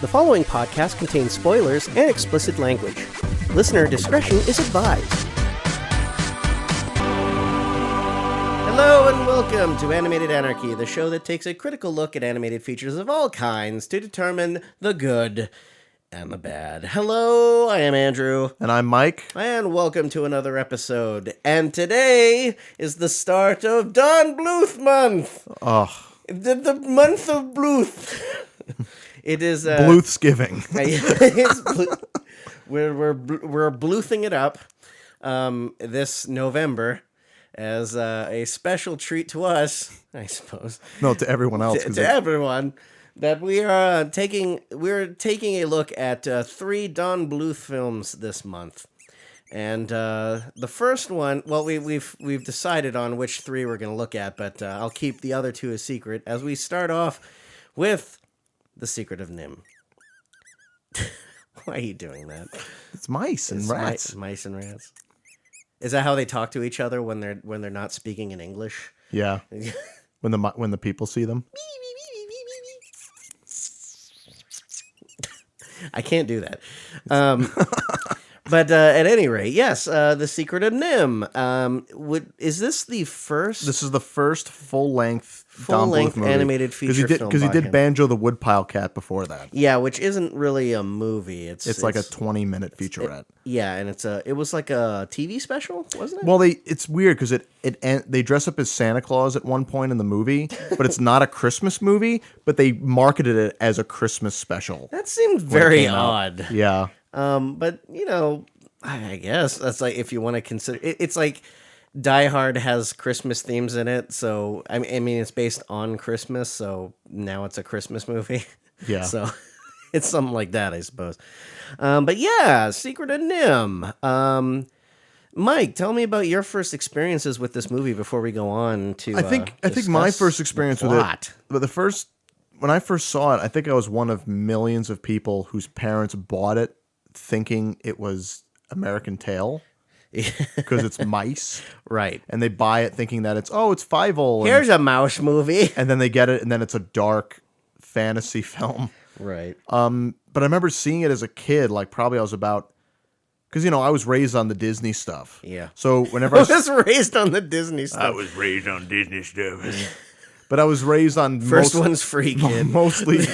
The following podcast contains spoilers and explicit language. Listener discretion is advised. Hello and welcome to Animated Anarchy, the show that takes a critical look at animated features of all kinds to determine the good and the bad. Hello, I am Andrew. And I'm Mike. And welcome to another episode. And today is the start of Don Bluth month. Oh. The month of Bluth. It is Bluthsgiving. We're Bluthing it up this November as a special treat to us, I suppose. No, to everyone else. To everyone, that we're taking a look at 3 Don Bluth films this month. And the first one, well, we've decided on which 3 we're going to look at, but I'll keep the other 2 a secret as we start off with The Secret of NIMH. Why are you doing that? It's mice and rats. Mice and rats. Is that how they talk to each other when they're not speaking in English? Yeah. when the people see them. I can't do that. But at any rate, yes, The Secret of NIMH. Is this the first? This is the first full-length Don Bluth movie. Animated feature film. Because he did Banjo the Woodpile Cat before that. Yeah, which isn't really a movie. It's like a 20-minute featurette. And it was like a TV special, wasn't it? Well, it's weird because they dress up as Santa Claus at one point in the movie, but it's not a Christmas movie, but they marketed it as a Christmas special. That seems very odd. Yeah. But I guess that's like, if you want to consider it's like Die Hard has Christmas themes in it, so I mean it's based on Christmas, so now it's a Christmas movie. Yeah. So it's something like that, I suppose. But yeah, Secret of NIMH. Mike, tell me about your first experiences with this movie before we go on to. I think my first experience with it, but when I first saw it, I think I was one of millions of people whose parents bought it thinking it was American Tail because it's mice, right? And they buy it thinking that it's Fievel. Here's a mouse movie, and then they get it, and then it's a dark fantasy film, right? But I remember seeing it as a kid, like probably I was about, because I was raised on the Disney stuff. Yeah. So whenever I was raised on the Disney stuff, I was raised on Disney stuff. But I was raised on one's free, kid. Mostly.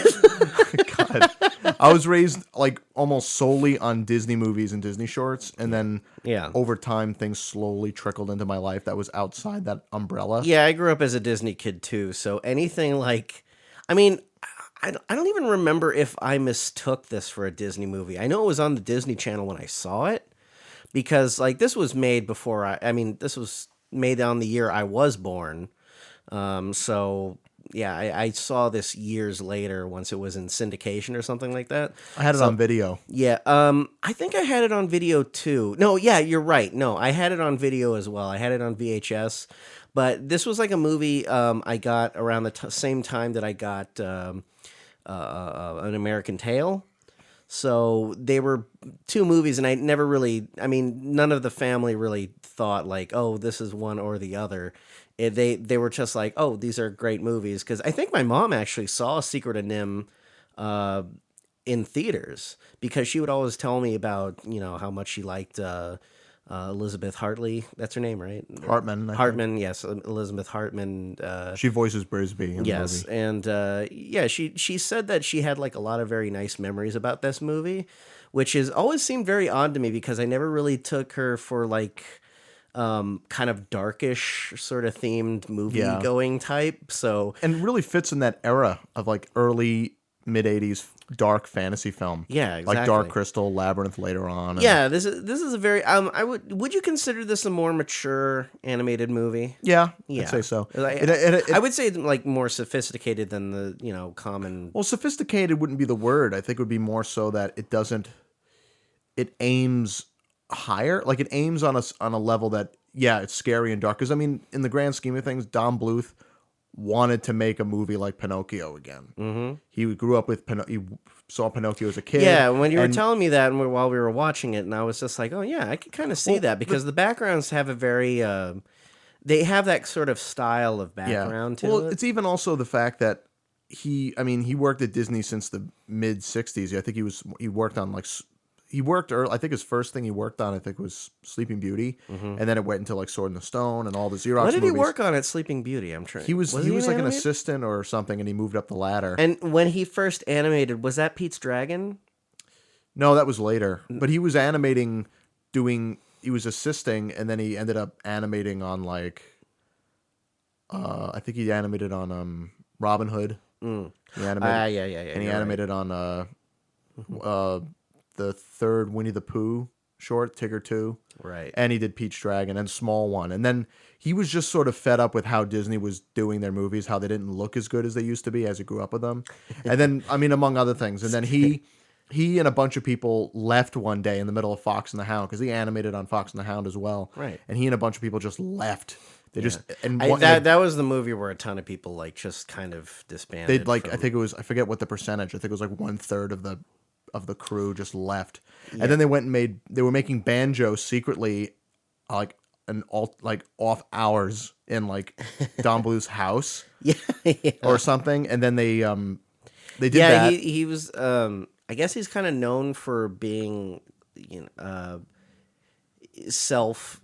God. I was raised like almost solely on Disney movies and Disney shorts, and then over time things slowly trickled into my life that was outside that umbrella. Yeah, I grew up as a Disney kid too, so anything like, I mean, I don't even remember if I mistook this for a Disney movie. I know it was on the Disney Channel when I saw it, because like this was made before this was made on the year I was born. So yeah, I saw this years later once it was in syndication or something like that. I had it on video. Yeah. I think I had it on video too. No, yeah, you're right. No, I had it on video as well. I had it on VHS, but this was like a movie, I got around the same time that I got, An American Tail. So they were 2 movies, and I never really, none of the family really thought like, oh, this is one or the other. They were just like, oh, these are great movies. Because I think my mom actually saw Secret of NIMH in theaters, because she would always tell me about, how much she liked Elizabeth Hartley. That's her name, right? Hartman. Yes, Elizabeth Hartman. She voices Brisby in the movie. And she said that she had like a lot of very nice memories about this movie, which has always seemed very odd to me, because I never really took her for like kind of darkish sort of themed movie going type. So, and really fits in that era of like early mid-'80s dark fantasy film. Yeah, exactly. Like Dark Crystal, Labyrinth later on. Yeah, this is a very would you consider this a more mature animated movie? Yeah. I'd say so. I would say like more sophisticated than the common. Well, sophisticated wouldn't be the word. I think it would be more so that it aims higher, like it aims on a level that it's scary and dark. Because in the grand scheme of things, Don Bluth wanted to make a movie like Pinocchio again. Mm-hmm. He grew up with he saw Pinocchio as a kid. Yeah, when you were telling me that while we were watching it, and I was just like, oh yeah, I could kind of see that, because the backgrounds have a very they have that sort of style of background to it. Well, it's even also the fact that I mean, he worked at Disney since the mid '60s. I think he worked on like he worked early. I think his first thing he worked on, I think, was Sleeping Beauty, and then it went into like Sword in the Stone and all the Xerox What did movies. he work on at Sleeping Beauty? I'm trying. He was he like an animated? assistant or something, and he moved up the ladder. And when he first animated, was that Pete's Dragon? No, that was later. But he was animating, he was assisting, and then he ended up animating on like, I think he animated on Robin Hood. He animated, Yeah. and he animated on the third Winnie the Pooh short, Tigger 2. Right. And he did Peach Dragon and Small One. And then he was just sort of fed up with how Disney was doing their movies, how they didn't look as good as they used to be as he grew up with them. And then, I mean, among other things. And then he and a bunch of people left one day in the middle of Fox and the Hound, because he animated on Fox and the Hound as well. Right. And he and a bunch of people just left. They just that was the movie where a ton of people like just kind of disbanded. they'd like I think it was, I forget what the percentage. I think it was like 1/3 of the crew just left. And then they went and they were making Banjo secretly, like off hours in like Don Bluth's house. Yeah. Or something. And then they did that. Yeah, he was. I guess he's kind of known for being, self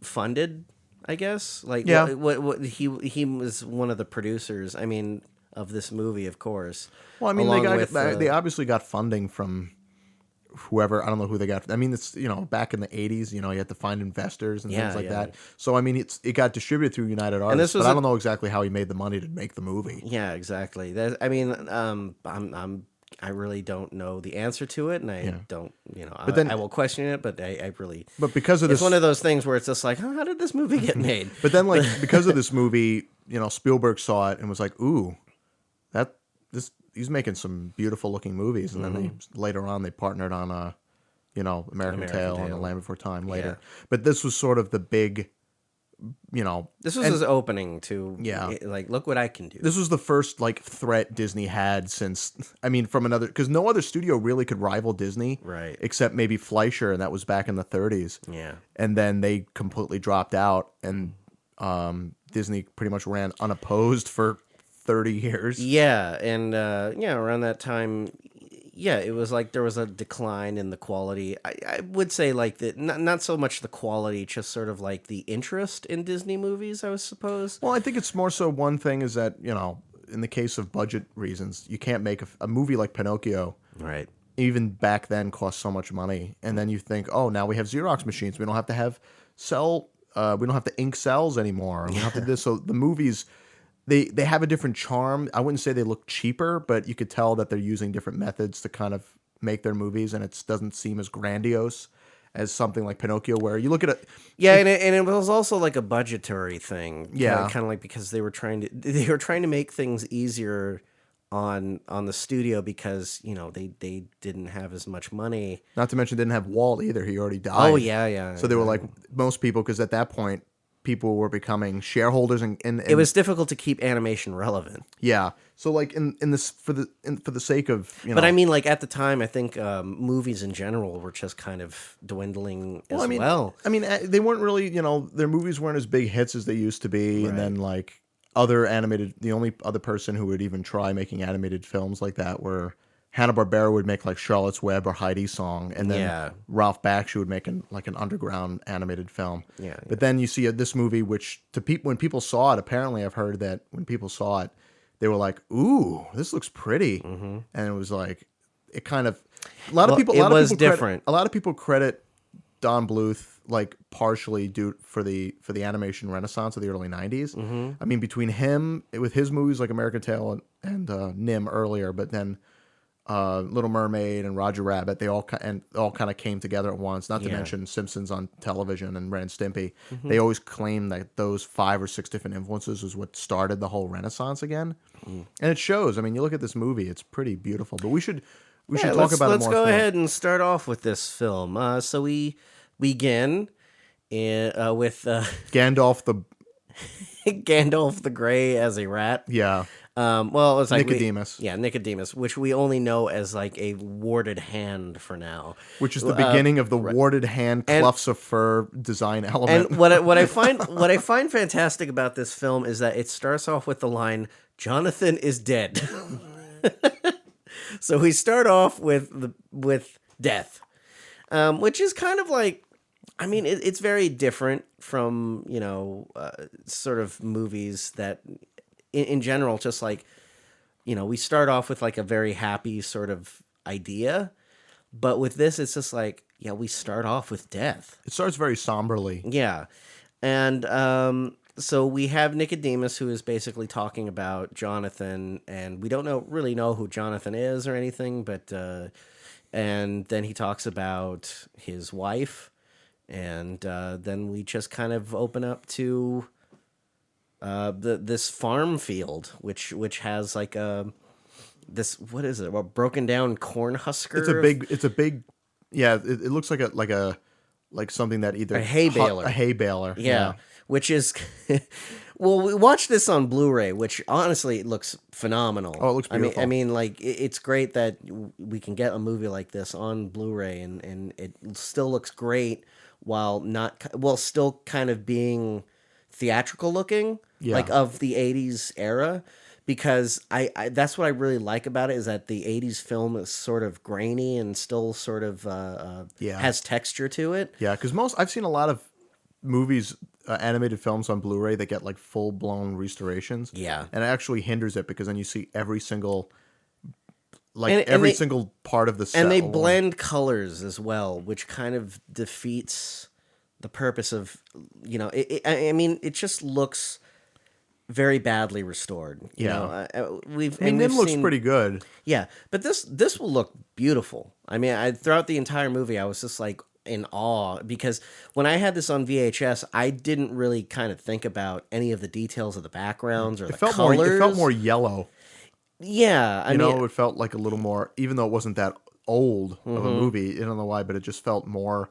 funded. I guess what he was one of the producers. I mean, of this movie, of course. Well, I mean, they obviously got funding from whoever. I don't know who they got. I mean, it's back in the '80s. You had to find investors and things like that. So I mean, it got distributed through United Artists. But I don't know exactly how he made the money to make the movie. Yeah, exactly. I really don't know the answer to it, and I don't. But then, I will question it. But I really. But because of this, it's one of those things where it's just like, how did this movie get made? But then, like, because of this movie, Spielberg saw it and was like, ooh, he's making some beautiful looking movies. And then later on they partnered on American Tail and The Land Before Time later. Yeah. But this was sort of the big, this was his opening to like, look what I can do. This was the first like threat Disney had since, I mean, from another, because no other studio really could rival Disney, right? Except maybe Fleischer, and that was back in the 30s. Yeah. And then they completely dropped out, and Disney pretty much ran unopposed for 30 years. Yeah, and around that time, it was like there was a decline in the quality. I would say like that, not so much the quality, just sort of like the interest in Disney movies, I suppose. Well, I think it's more so one thing is that, in the case of budget reasons, you can't make a movie like Pinocchio. Right. Even back then cost so much money. And then you think, oh, now we have Xerox machines. We don't have to have we don't have to ink cells anymore. We don't have to do this. So the movies, they have a different charm. I wouldn't say they look cheaper, but you could tell that they're using different methods to kind of make their movies, and it doesn't seem as grandiose as something like Pinocchio, where you look at it. Yeah, and it was also like a budgetary thing. Yeah, kind of like because they were trying to make things easier on the studio because they didn't have as much money. Not to mention didn't have Walt either. He already died. Oh yeah. So they were like most people, because at that point people were becoming shareholders, and it was difficult to keep animation relevant. Yeah. So like in this for the sake of But I mean, like at the time, I think movies in general were just kind of dwindling as well. I mean, they weren't really their movies weren't as big hits as they used to be, right. And then like the only other person who would even try making animated films like that were Hanna-Barbera would make like Charlotte's Web or Heidi's Song, and then Ralph Bakshi would make an underground animated film. Yeah. But then you see this movie, which when people saw it, apparently I've heard that when people saw it, they were like, "Ooh, this looks pretty," and it was like it kind of a lot of people credit Don Bluth like partially due for the animation renaissance of the early 90s. I mean, between him with his movies like American Tail and NIMH earlier, but then Little Mermaid and Roger Rabbit, they all kind of came together at once. Not to mention Simpsons on television and Ren and Stimpy. They always claim that those 5 or 6 different influences is what started the whole renaissance again, and it shows. I mean, you look at this movie; it's pretty beautiful. But we should talk about it more. Let's go ahead and start off with this film. So we begin with Gandalf the Grey as a rat. Yeah. Well, it's like Nicodemus. Nicodemus, which we only know as like a warded hand for now. Which is the beginning of the warded hand clufts of fur design element. And what I find fantastic about this film is that it starts off with the line, Jonathan is dead. So we start off with death, which is kind of like, I mean, it's very different from sort of movies that, in general, just like we start off with like a very happy sort of idea, but with this, it's just like we start off with death. It starts very somberly. Yeah, and so we have Nicodemus, who is basically talking about Jonathan, and we don't really know who Jonathan is or anything, but and then he talks about his wife, and then we just kind of open up to this farm field, which has like this, what is it? A broken down corn husker. It's a big. Yeah, it looks like like something that either a hay baler. A hay baler. Yeah. Which is, well, we watched this on Blu-ray, which honestly it looks phenomenal. Oh, it looks beautiful. I mean, like it's great that we can get a movie like this on Blu-ray, and it still looks great while still kind of being theatrical looking, like of the '80s era. Because I that's what I really like about it, is that the '80s film is sort of grainy and still sort of has texture to it. Yeah, because I've seen a lot of movies, animated films on Blu-ray that get like full blown restorations. Yeah, and it actually hinders it, because then you see every single single part of the set, and they blend colors as well, which kind of defeats the purpose of I mean, it just looks very badly restored. NIMH looks pretty good. Yeah, but this will look beautiful. I mean, throughout the entire movie, I was just like in awe, because when I had this on VHS, I didn't really kind of think about any of the details of the backgrounds or the colors. It felt more yellow. Yeah, I mean, it felt like a little more, even though it wasn't that old of a movie. I don't know why, but it just felt more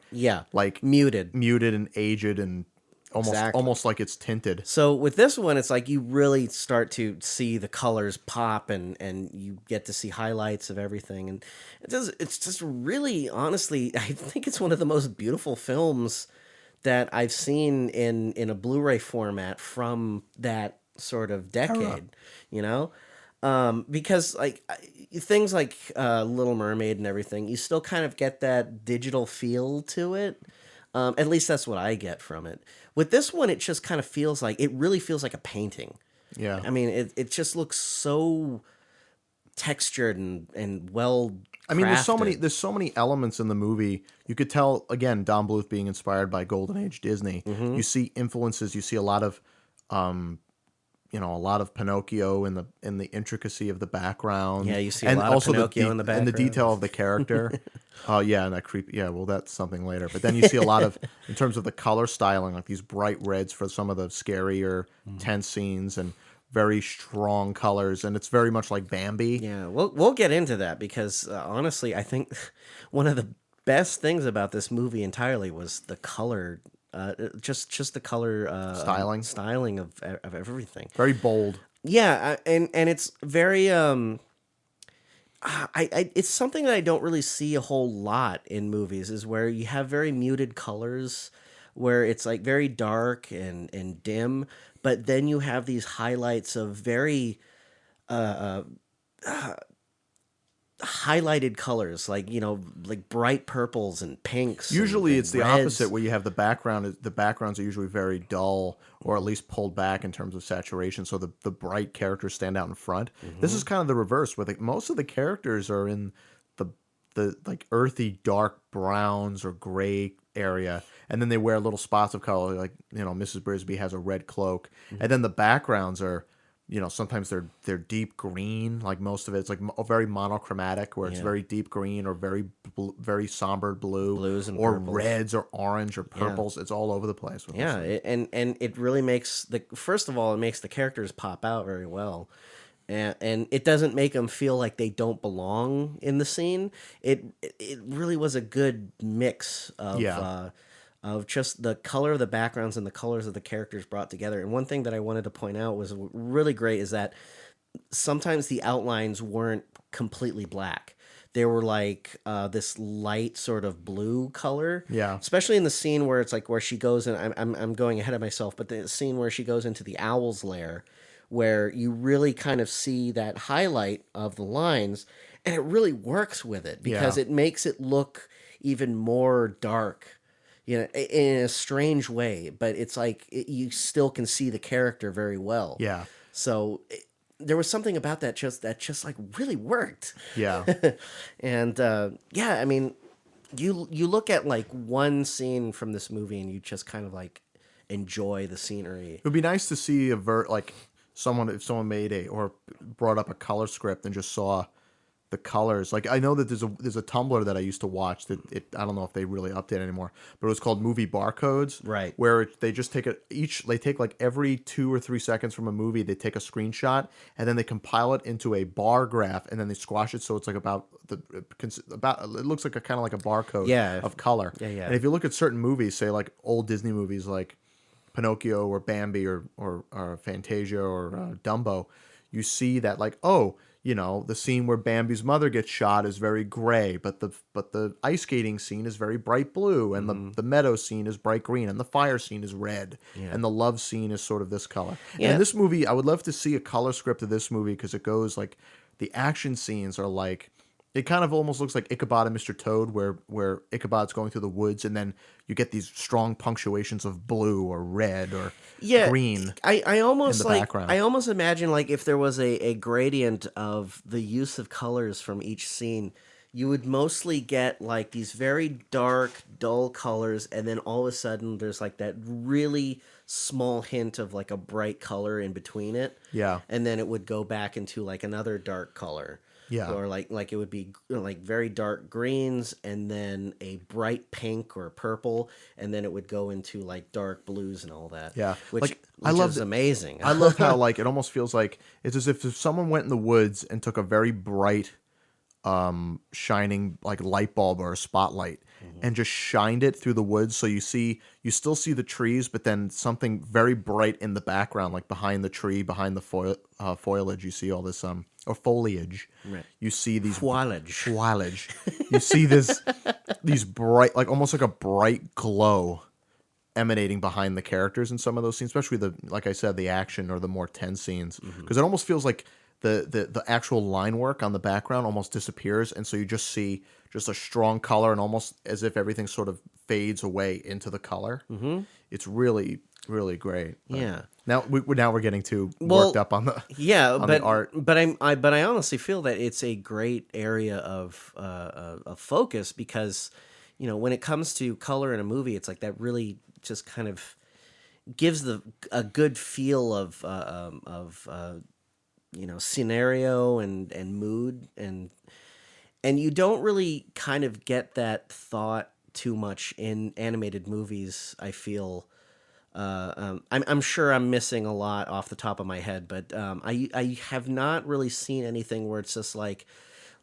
like muted and aged, and almost like it's tinted. So with this one, it's like you really start to see the colors pop, and you get to see highlights of everything, and it's just really, honestly, I think it's one of the most beautiful films that I've seen in a Blu-ray format from that sort of decade, because like things like Little Mermaid and everything, you still kind of get that digital feel to it. At least that's what I get from it. With this one, it just kind of really feels like a painting. Yeah. I mean, it just looks so textured and well crafted. I mean, there's so many elements in the movie. You could tell, again, Don Bluth being inspired by Golden Age Disney. Mm-hmm. You see influences. You see a lot of, a lot of Pinocchio in the intricacy of the background. Yeah, you see a lot of Pinocchio in the background. And the detail of the character. And that creepy. Yeah, well, that's something later. But then you see a lot of, in terms of the color styling, like these bright reds for some of the scarier, tense scenes, and very strong colors. And it's very much like Bambi. Yeah, we'll get into that, because honestly, I think one of the best things about this movie entirely was the color. Just the color styling of everything. Very bold. Yeah, and it's very it's something that I don't really see a whole lot in movies, is where you have very muted colors, where it's like very dark and dim, but then you have these highlights of very highlighted colors, like like bright purples and pinks. Usually it's the reds. opposite, where you have the backgrounds are usually very dull, or at least pulled back in terms of saturation, so the bright characters stand out in front. Mm-hmm. This is kind of the reverse, where most of the characters are in the like earthy dark browns or gray area, and then they wear little spots of color, like Mrs. Brisby has a red cloak. Mm-hmm. And then the backgrounds are, sometimes they're deep green, like most of it's like very monochromatic, where it's very deep green or very somber blues and or purples. Reds or orange or purples. Yeah. It's all over the place. And it really makes first of all, it makes the characters pop out very well. And it doesn't make them feel like they don't belong in the scene. It really was a good mix of just the color of the backgrounds and the colors of the characters brought together. And one thing that I wanted to point out was really great, is that sometimes the outlines weren't completely black. They were like this light sort of blue color. Yeah. Especially in the scene where it's like where she goes, and I'm going ahead of myself, but the scene where she goes into the owl's lair, where you really kind of see that highlight of the lines, and it really works with it because Yeah. it makes it look even more dark, in a strange way. But it's like you still can see the character very well. Yeah. So there was something about that just like really worked. Yeah. And yeah, I mean, you look at like one scene from this movie and you just kind of like enjoy the scenery. It would be nice to see like someone, if someone made a or brought up a color script and just saw the colors. Like I know that there's a Tumblr that I used to watch that I don't know if they really update anymore, but it was called Movie Barcodes, Right. where they just take they take like every 2 or 3 seconds from a movie, they take a screenshot and then they compile it into a bar graph and then they squash it so it's like about it looks like a kind of like a barcode Yeah. of color. Yeah, yeah. And if you look at certain movies, say like old Disney movies like Pinocchio or Bambi or Fantasia or Dumbo, you see that like, oh, the scene where Bambi's mother gets shot is very gray, but the ice skating scene is very bright blue, and the meadow scene is bright green, and the fire scene is red, Yeah. and the love scene is sort of this color. Yeah. And in this movie, I would love to see a color script of this movie because it goes like the action scenes are like. It kind of almost looks like Ichabod and Mr. Toad, where Ichabod's going through the woods, and then you get these strong punctuations of blue or red or green I almost in the like background. I almost imagine like if there was a gradient of the use of colors from each scene, you would mostly get like these very dark, dull colors, and then all of a sudden there's like that really small hint of like a bright color in between it. Yeah. And then it would go back into like another dark color. Yeah. Or like it would be like very dark greens and then a bright pink or purple, and then it would go into like dark blues and all that. Yeah. Which, Like, which I love is amazing. I love how like it almost feels like it's as if someone went in the woods and took a very bright shining like light bulb or a spotlight and just shined it through the woods, so you still see the trees, but then something very bright in the background, like behind the tree, behind the foliage, you see all this or foliage. Right. You see these Foliage. You see these bright, like almost like a bright glow emanating behind the characters in some of those scenes, especially like I said, the action or the more tense scenes, because it almost feels like the actual line work on the background almost disappears, and so you just see just a strong color and almost as if everything sort of fades away into the color. It's really, really great. But Yeah. Now we're getting too worked up on the But the art. but I honestly feel that it's a great area of focus because when it comes to color in a movie, it's like that really just kind of gives a good feel of scenario and mood, and you don't really kind of get that thought too much in animated movies. I feel I'm sure I'm missing a lot off the top of my head, but I have not really seen anything where it's just like,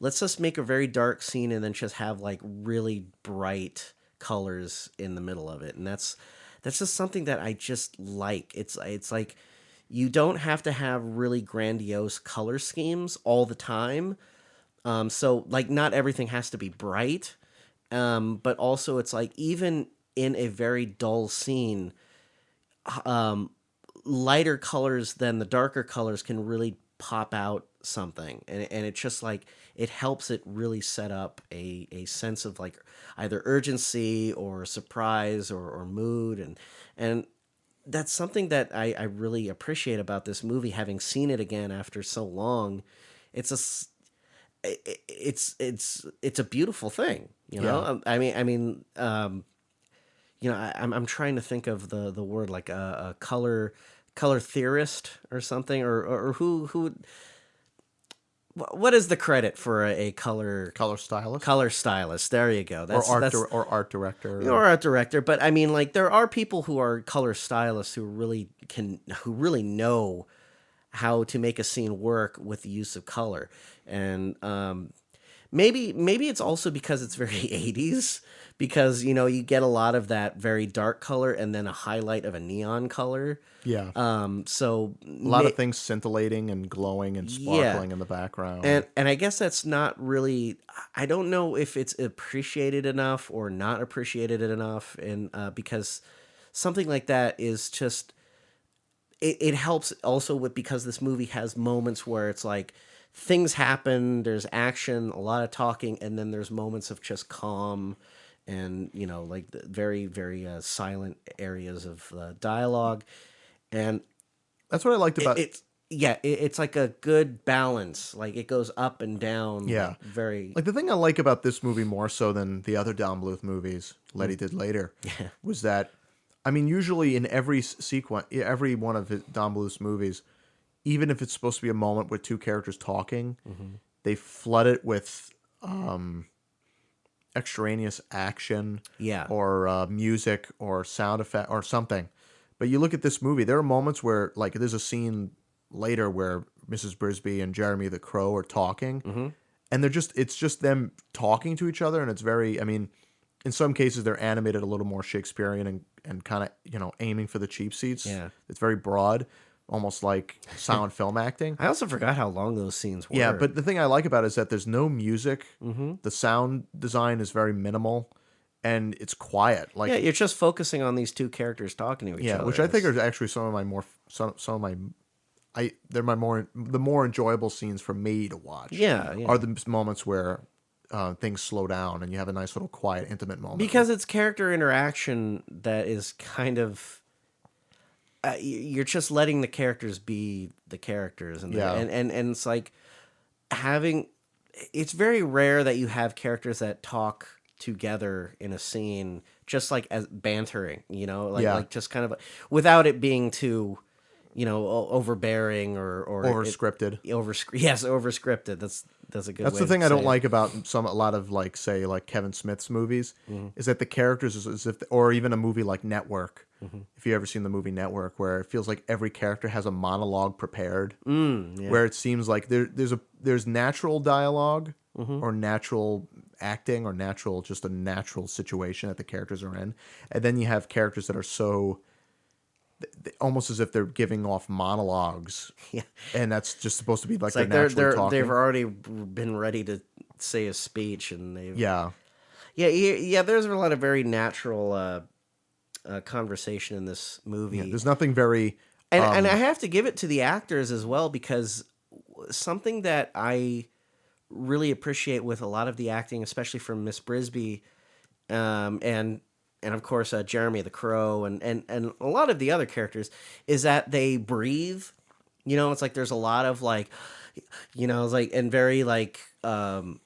let's just make a very dark scene and then just have like really bright colors in the middle of it, and that's just something that I just like. It's like you don't have to have really grandiose color schemes all the time. So like not everything has to be bright, but also it's like even in a very dull scene, lighter colors than the darker colors can really pop out something, and it's just like it helps it really set up a sense of like either urgency or surprise or mood, and that's something that I really appreciate about this movie, having seen it again after so long. It's a beautiful thing, Yeah. I'm trying to think of the word like a color theorist or something, or who what is the credit for a color Stylist stylist? There you go. or art director Or art director. But I mean, like there are people who are color stylists who really know how to make a scene work with the use of color, and maybe it's also because it's very 80s, because you get a lot of that very dark color and then a highlight of a neon color. Yeah. So A lot of things scintillating and glowing and sparkling in the background. and I guess that's not really, I don't know if it's appreciated enough or not appreciated enough, and because something like that is just it helps also with because this movie has moments where it's like things happen, there's action, a lot of talking, and then there's moments of just calm and like the very very silent areas of dialogue, and That's what I liked about. it's yeah, it's like a good balance. Like it goes up and down. Yeah, Like very. like the thing I like about this movie more so than the other Don Bluth movies Letty did later was that, I mean, usually in every sequence, every one of Don Bluth's movies, even if it's supposed to be a moment with two characters talking, they flood it with extraneous action, Yeah. or music or sound effect or something. But you look at this movie, there are moments where, like, there's a scene later where Mrs. Brisby and Jeremy the Crow are talking, and it's just them talking to each other, and it's very, I mean, in some cases they're animated a little more Shakespearean and kind of, aiming for the cheap seats. Yeah. It's very broad, almost like silent film acting. I also forgot how long those scenes were. Yeah, but the thing I like about it is that there's no music. The sound design is very minimal, and it's quiet. Like, yeah, you're just focusing on these two characters talking to each other. which I think are actually some of my more some of my they're the more enjoyable scenes for me to watch. Yeah, yeah. Are the moments where things slow down and you have a nice little quiet, intimate moment. Because it's character interaction that is kind of. You're just letting the characters be the characters, and Yeah. and it's like having. It's very rare that you have characters that talk together in a scene, just like as bantering, like just kind of without it being too, overbearing or over scripted. Over scripted. That's a good. That's way the thing to I say don't it. like about a lot of, like, say, like Kevin Smith's movies, is that the characters is as if, or even a movie like Network. If you ever seen the movie Network, where it feels like every character has a monologue prepared, where it seems like there's natural dialogue or natural acting or just a natural situation that the characters are in, and then you have characters that are so almost as if they're giving off monologues, and that's just supposed to be like It's they're like naturally talking. they've already been ready to say a speech, and they've Yeah. yeah. There's a lot of very natural conversation in this movie. There's nothing very And I have to give it to the actors as well, because something that I really appreciate with a lot of the acting, especially from Miss Brisby, and of course Jeremy the Crow, and a lot of the other characters, is that they breathe. It's like there's a lot of like, it's like, and very like, how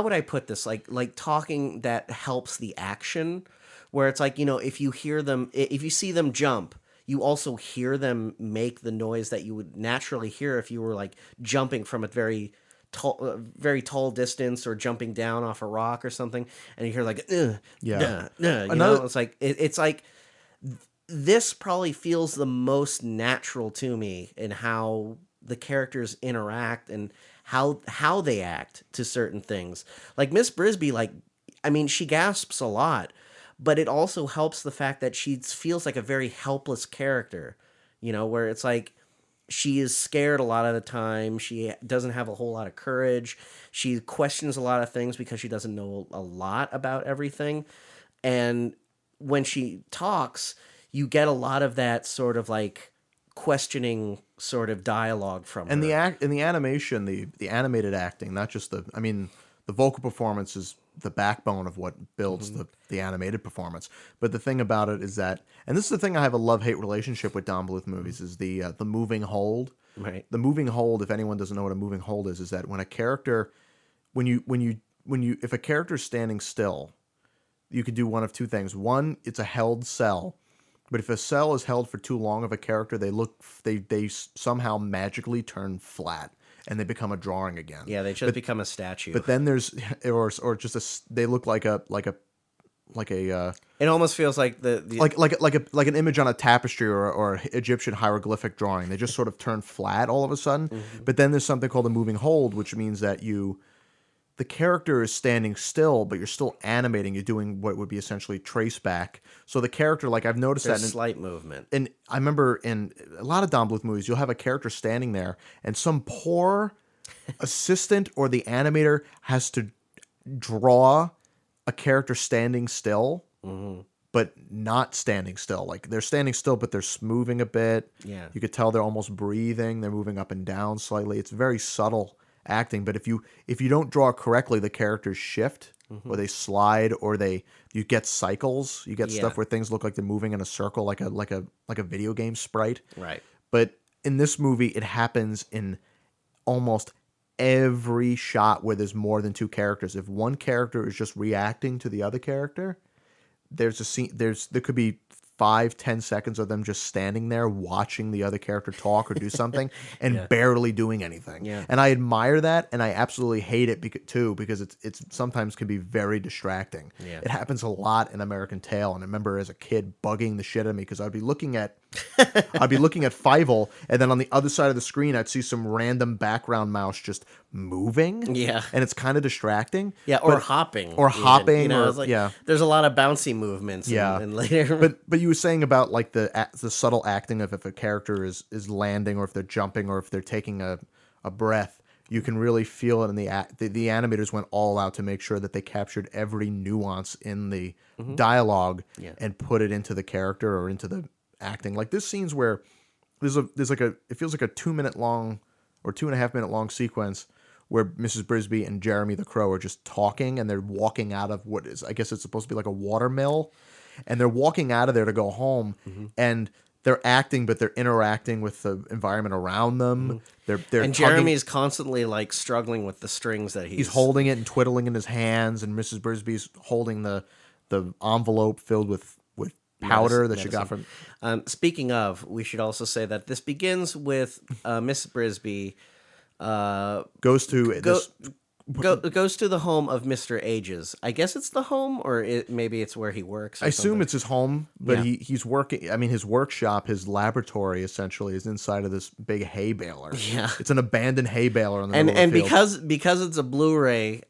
would I put this? Like talking that helps the action, where it's like, if you hear them, if you see them jump, you also hear them make the noise that you would naturally hear if you were like jumping from a very tall distance, or jumping down off a rock or something, and you hear like, it's like it's like this probably feels the most natural to me in how the characters interact and how they act to certain things. Like Miss Brisby, like, I mean, she gasps a lot, but it also helps the fact that she feels like a very helpless character, where it's like she is scared a lot of the time. She doesn't have a whole lot of courage. She questions a lot of things because she doesn't know a lot about everything. And when she talks, you get a lot of that sort of like questioning sort of dialogue from her. and the animation, the animated acting, not just the vocal performance is the backbone of what builds the animated performance. But the thing about it is that, and this is the thing I have a love-hate relationship with Don Bluth movies, is the moving hold. Right. The moving hold, if anyone doesn't know what a moving hold is that when a character, if a character is standing still, you could do one of two things. One, it's a held cell. But if a cell is held for too long of a character, they somehow magically turn flat and they become a drawing again. Yeah, they just become a statue. But then there's or just they look like a it almost feels like the like an image on a tapestry or Egyptian hieroglyphic drawing. They just sort of turn flat all of a sudden. But then there's something called a moving hold, which means that the character is standing still, but you're still animating. You're doing what would be essentially trace back. So the character, like, I've noticed there's that slight movement. and I remember in a lot of Don Bluth movies, you'll have a character standing there, and some poor assistant or the animator has to draw a character standing still but not standing still. Like they're standing still, but they're moving a bit. Yeah. You could tell they're almost breathing. They're moving up and down slightly. It's very subtle acting. But if you don't draw it correctly, the characters shift, or they slide, or you get cycles. You get stuff where things look like they're moving in a circle, like a video game sprite. Right. But in this movie, it happens in almost every shot where there's more than two characters. If one character is just reacting to the other character, there's a scene. There could be 5-10 seconds of them just standing there watching the other character talk or do something and barely doing anything. Yeah. And I admire that, and I absolutely hate it too, because it's sometimes can be very distracting. Yeah. It happens a lot in American Tail, and I remember as a kid bugging the shit out of me because I'd be looking at Fievel, and then on the other side of the screen I'd see some random background mouse just moving. Yeah. And it's kind of distracting. Yeah, or hopping. Or even. hopping. You know, or, it's like, yeah. There's a lot of bouncy movements. Yeah. And later. But you were saying about like the subtle acting of if a character is landing, or if they're jumping, or if they're taking a breath. You can really feel it in the animators went all out to make sure that they captured every nuance in the dialogue and put it into the character or into the acting. Like there's scenes where there's like it feels like a 2-minute long or 2.5-minute long sequence where Mrs. Brisby and Jeremy the Crow are just talking, and they're walking out of what is, I guess it's supposed to be like a water mill, and they're walking out of there to go home, and they're acting, but they're interacting with the environment around them. They're and Jeremy's constantly like struggling with the strings that he's holding it and twiddling in his hands, and Mrs. Brisby's holding the envelope filled with powder that she got from. Speaking of, we should also say that this begins with Miss Brisby goes to the home of Mr. Ages. I guess it's the home, or maybe it's where he works. I assume it's his home, but he's working. I mean, his workshop, his laboratory, essentially, is inside of this big hay baler. Yeah, it's an abandoned hay baler on the middle of the field. because it's a Blu-ray,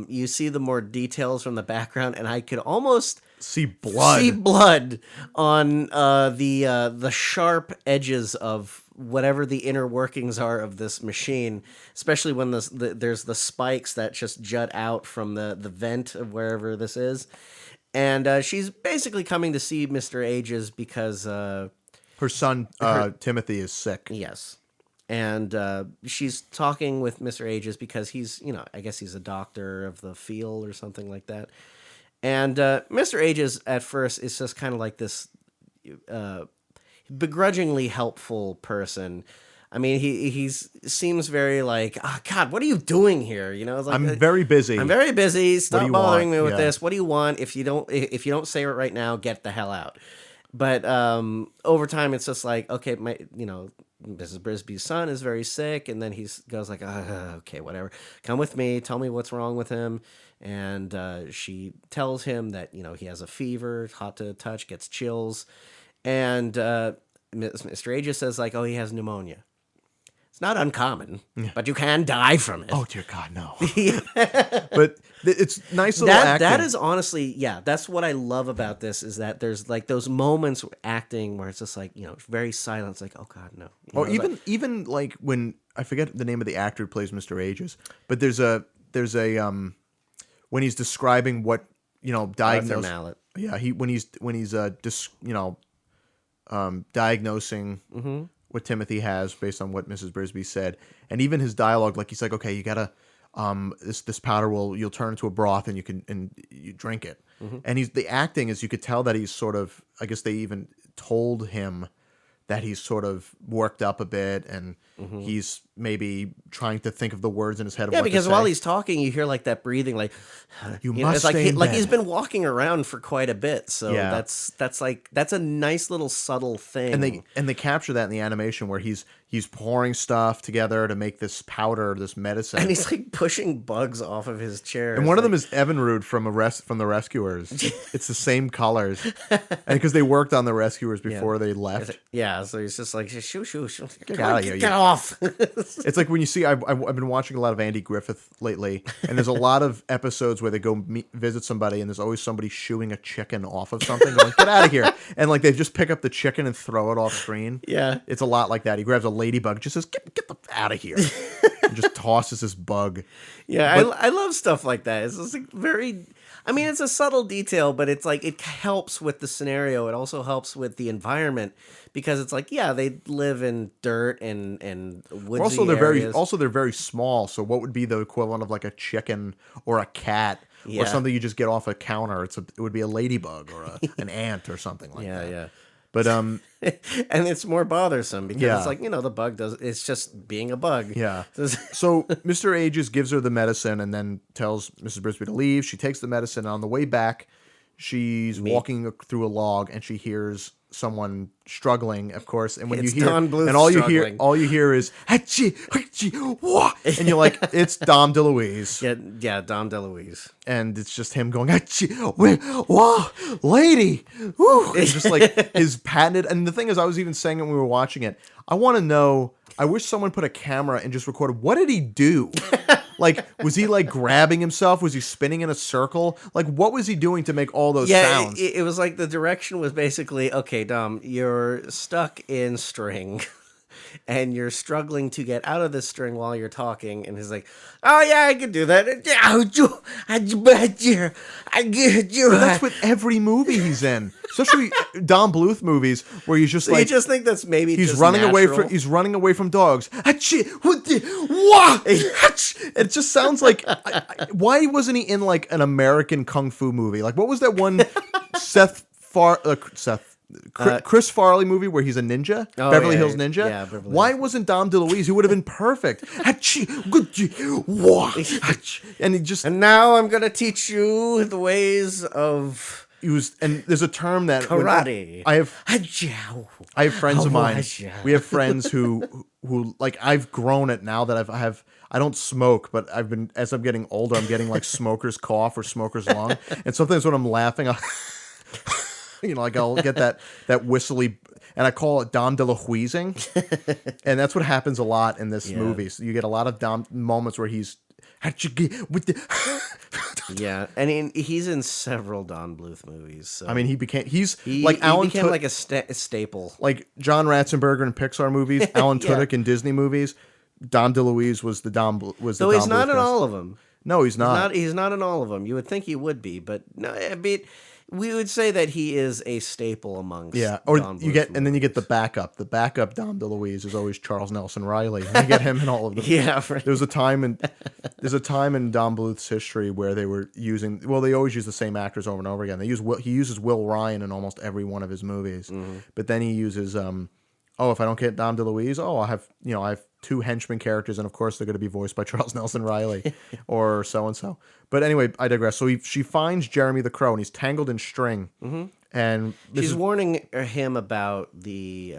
you see the more details from the background, and I could almost see blood on the sharp edges of whatever the inner workings are of this machine, especially when there's the spikes that just jut out from the vent of wherever this is. And she's basically coming to see Mr. Ages because her son Timothy is sick. Yes. And she's talking with Mr. Ages because he's, I guess he's a doctor of the field or something like that. And Mr. Ages at first is just kind of like this begrudgingly helpful person. I mean, he seems very like, God, what are you doing here? It's like, I'm very busy. Stop bothering me with this. What do you want? If you don't say it right now, get the hell out. But over time, it's just like, okay, Mrs. Brisby's son is very sick, and then he goes like, okay, whatever. Come with me. Tell me what's wrong with him. And she tells him that he has a fever, hot to the touch, gets chills, and Mr. Aegis says like, oh, he has pneumonia. It's not uncommon, but you can die from it. Oh dear God, no! But it's nice little acting. That is honestly, that's what I love about this, is that there's like those moments acting where it's just like very silent. It's like, oh God, no. Even like when I forget the name of the actor who plays Mr. Aegis, but there's a when he's describing what diagnosing. Mallet. Yeah, when he's diagnosing what Timothy has based on what Mrs. Brisby said, and even his dialogue, like he's like, okay, you gotta this powder you'll turn into a broth and you drink it, and the acting is, you could tell that he's sort of, I guess they even told him that he's sort of worked up a bit, and he's maybe trying to think of the words in his head. Yeah, because while he's talking, you hear like that breathing, like you must stay in like bed. He's been walking around for quite a bit, so that's a nice little subtle thing. And they capture that in the animation where he's pouring stuff together to make this powder, this medicine, and he's like pushing bugs off of his chair. And one of them is Evinrude from the Rescuers. It's the same colors, and because they worked on the Rescuers before they left. So he's just like, shoo, get out of here, get off. It's like when you see, I've been watching a lot of Andy Griffith lately, and there's a lot of episodes where they go visit somebody, and there's always somebody shooing a chicken off of something, going, get out of here. And like they just pick up the chicken and throw it off screen. Yeah. It's a lot like that. He grabs a ladybug, just says, get the out of here. and just tosses this bug. Yeah, But I love stuff like that. It's just like very. I mean, it's a subtle detail, but it's like it helps with the scenario. It also helps with the environment because it's like, yeah, they live in dirt and woodsy also areas. they're very small. So what would be the equivalent of like a chicken or a cat Yeah. or something you just get off a counter? It would be a ladybug or an ant or something like that. Yeah. But And it's more bothersome because Yeah. it's like, the bug does. It's just being a bug. yeah. So Mr. Ages gives her the medicine and then tells Mrs. Brisby to leave. She takes the medicine. On the way back, she's walking through a log and she hears someone struggling, of course. And when It's you hear Don Bluth and all struggling. you hear is hachi, hachi, wah, and you're like, it's Dom DeLuise. Yeah, Dom DeLuise. And it's just him going, hachi, wah, lady, woo. It's just like his patented. And the thing is, I was even saying it when we were watching it, I want to know, I wish someone put a camera and just recorded, what did he do? Like, was he like grabbing himself? Was he spinning in a circle? Like, what was he doing to make all those sounds? It was like the direction was basically, okay, Dom, you're stuck in string and you're struggling to get out of this string while you're talking. And he's like, oh, yeah, I can do that. But that's with every movie he's in, especially Don Bluth movies, where he's just So like, you just think that's maybe he's just running away natural? from dogs. It just sounds like why wasn't he in like an American kung fu movie? Like what was that one Chris Farley movie where he's a ninja? Oh, Beverly yeah, Hills Ninja? yeah, Beverly Why Hills. wasn't Dom DeLuise? He would have been perfect. And he just And now I'm going to teach you the ways of and there's a term that karate. I have friends of mine. Hawaja. We have friends who like I've grown it now that I don't smoke, but as I'm getting older, I'm getting like smoker's cough or smoker's lung. And sometimes when I'm laughing, like I'll get that whistly, and I call it Dom DeLuising. And that's what happens a lot in this movie. So you get a lot of Dom moments where he's Yeah, and he's in several Don Bluth movies. So. I mean, he He Alan became like a staple. like John Ratzenberger in Pixar movies, Alan Yeah. Tudyk in Disney movies. Dom DeLuise was the Dom. Though he's not in all of them. No, he's not. He's not in all of them. You would think he would be, but no. I mean, we would say that he is a staple amongst. Yeah, or Don you Bluth get, and then you movies. get the backup. The backup Dom DeLuise is always Charles Nelson Riley. You get him in all of them. Yeah, right. There's a time in Don Bluth's history where they were using. Well, they always use the same actors over and over again. He uses Will Ryan in almost every one of his movies, but then he uses if I don't get Dom DeLuise, I have two henchman characters, and of course they're going to be voiced by Charles Nelson Riley or so and so. But anyway, I digress. So she finds Jeremy the Crow, and he's tangled in string, and She's warning him about the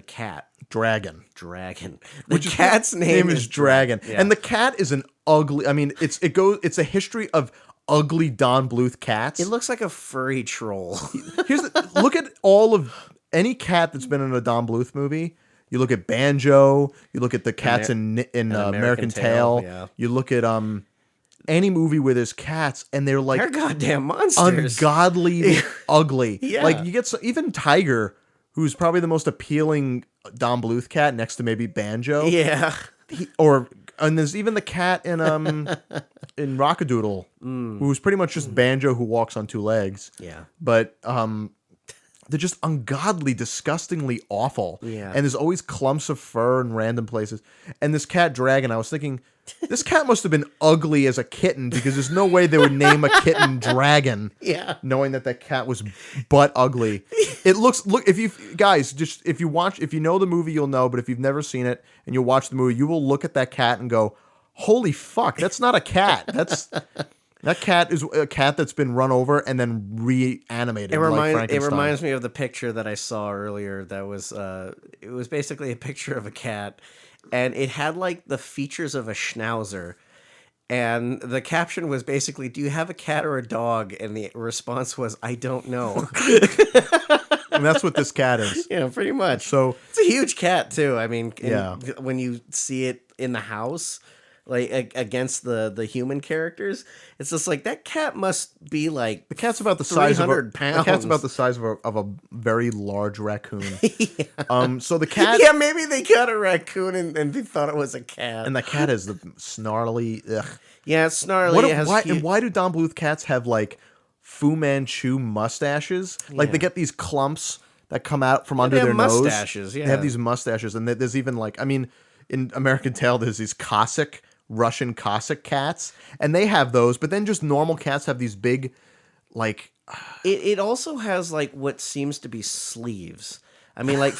cat Dragon. The cat's name is Dragon, Yeah. and the cat is an ugly. I mean, it's a history of ugly Don Bluth cats. It looks like a furry troll. Look at all of any cat that's been in a Don Bluth movie. You look at Banjo. You look at the cats in American Tail. Yeah. You look at any movie where there's cats, and they're like They're goddamn monsters. ungodly ugly. Yeah. Like you get even Tiger, who's probably the most appealing Don Bluth cat next to maybe Banjo. Yeah. And there's even the cat in Rockadoodle, who's pretty much just Banjo who walks on two legs. Yeah. But they're just ungodly, disgustingly awful. Yeah. And there's always clumps of fur in random places. And this cat Dragon, I was thinking, this cat must have been ugly as a kitten because there's no way they would name a kitten Dragon. Yeah. Knowing that cat was butt ugly. If you know the movie, you'll know, but if you've never seen it and you'll watch the movie, you will look at that cat and go, holy fuck, that's not a cat. That cat is a cat that's been run over and then reanimated. It like Frankenstein. reminds me of the picture that I saw earlier. That was it was basically a picture of a cat, and it had like the features of a schnauzer. And the caption was basically, "Do you have a cat or a dog?" And the response was, "I don't know." And that's what this cat is. Yeah, pretty much. So it's a huge cat too. I mean, Yeah. when you see it in the house, like against the human characters. It's just like that cat must be like The cat's about the size of a 300 pounds. the cat's about the size of a very large raccoon. So the cat Yeah, maybe they got a raccoon and they thought it was a cat. and the cat is the snarly. Ugh. Yeah, it's snarly. It has Why do Don Bluth cats have like Fu Manchu mustaches? Like they get these clumps that come out from under they have their nose. mustaches, yeah. They have these mustaches, and there's even like, I mean, in American Tail, there's these Cossack, Russian Cossack cats, and they have those. But then just normal cats have these big, like, It also has like what seems to be sleeves. I mean, like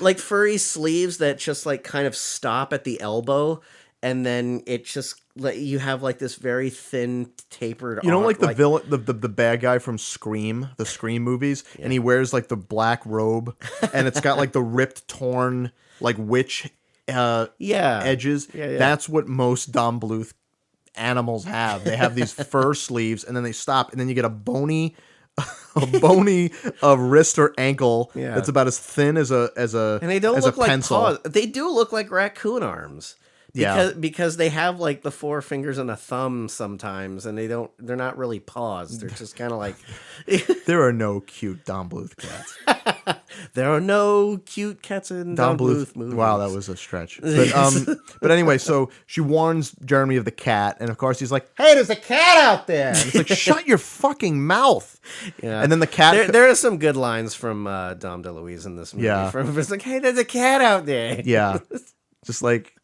like furry sleeves that just like kind of stop at the elbow, and then it just like you have like this very thin tapered. you know, arm, like the villain, the bad guy from Scream, the Scream movies, and he wears like the black robe, and it's got like the ripped, torn, like witch edges. Yeah. That's what most Don Bluth animals have. They have these fur sleeves, and then they stop, and then you get a bony wrist or ankle that's about as thin as a and they don't as look a like pencil. paws. They do look like raccoon arms. Because they have like the 4 fingers and a thumb sometimes, and they're not really paws. They're just kind of like There are no cute Don Bluth cats. there are no cute cats in Don Bluth movies. Wow, that was a stretch. But anyway, so she warns Jeremy of the cat, and of course he's like, "Hey, there's a cat out there!" And it's like, "Shut your fucking mouth!" Yeah. And then the cat. There are some good lines from Dom DeLuise in this movie. Yeah. It's like, "Hey, there's a cat out there." Yeah, just like,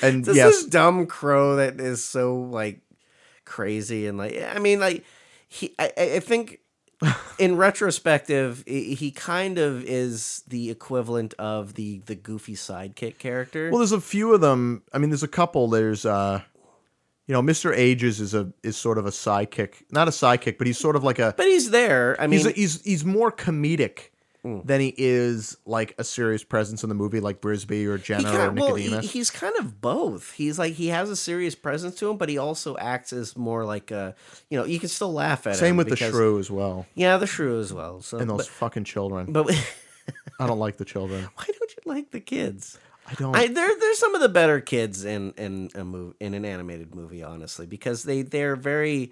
and This yes, is dumb crow that is so like crazy and like I mean like I think in retrospective he kind of is the equivalent of the goofy sidekick character. well, there's a few of them. I mean, there's a couple. There's Mr. Ages is sort of a sidekick, not a sidekick, but he's sort of like a. But he's there. I mean, he's more comedic than he is like a serious presence in the movie, like Brisby or Jenna or Nicodemus. he's kind of both. He's like he has a serious presence to him, but he also acts as more like a you can still laugh at him. Same with the shrew as well. Yeah, the shrew as well. So And those fucking children. but I don't like the children. why don't you like the kids? I don't. They're some of the better kids in an animated movie, honestly, because they're very.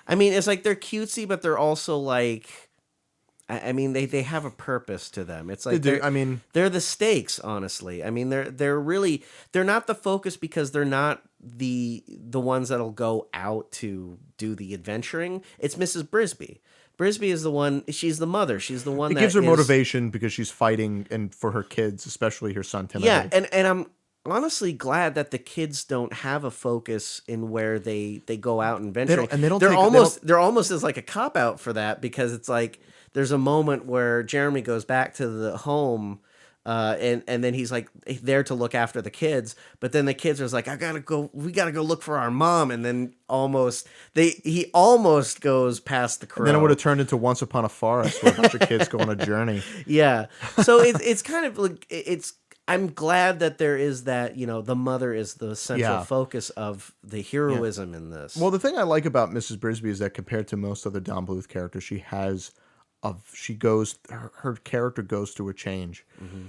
I mean, it's like they're cutesy, but they're also like. I mean, they have a purpose to them. It's like They do. I mean, they're the stakes, honestly. I mean, they're really they're not the focus because they're not the ones that'll go out to do the adventuring. It's Mrs. Brisby. Brisby is the one. She's the mother. She's the one it that gives her is- motivation because she's fighting and for her kids, especially her son Timothy. Yeah, and I'm honestly glad that the kids don't have a focus in where they go out and venture. They're almost as like a cop out for that because it's like there's a moment where Jeremy goes back to the home. And then he's like there to look after the kids, but then the kids are like, we gotta go look for our mom, and then he almost goes past the crow. And then it would have turned into Once Upon a Forest where a bunch of kids go on a journey. Yeah, so it's kind of like I'm glad that there is that the mother is the central focus of the heroism in this. Well, the thing I like about Mrs. Brisby is that compared to most other Don Bluth characters, her character goes through a change. Mm-hmm.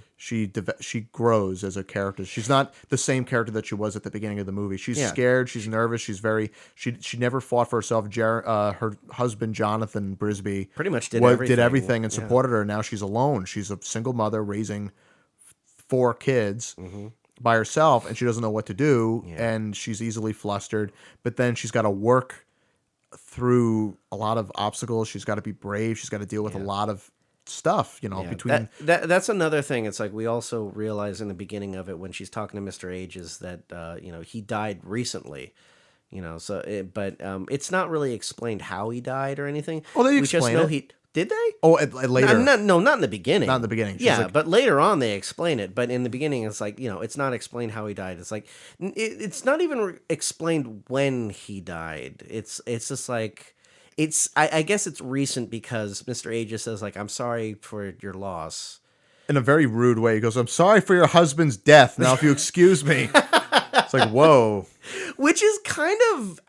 She grows as a character. She's not the same character that she was at the beginning of the movie. She's scared. She's nervous. She never fought for herself. Her husband Jonathan Brisby pretty much did everything and supported her. Now she's alone. She's a single mother raising 4 kids. Mm-hmm. By herself, and she doesn't know what to do, and she's easily flustered. But then she's got to work through a lot of obstacles. She's got to be brave. She's got to deal with a lot of stuff, between that's another thing. It's like we also realize in the beginning of it when she's talking to Mr. Ages that he died recently. But it's not really explained how he died or anything. Oh, they we just explain know it. Did they? Oh, later. No, not in the beginning. Not in the beginning. She's Yeah, but later on they explain it. But in the beginning, it's like it's not explained how he died. It's like it's not even explained when he died. It's just like I guess it's recent because Mr. Aegis says like I'm sorry for your loss in a very rude way. He goes, "I'm sorry for your husband's death. Now, if you excuse me." It's like, whoa. Which is kind of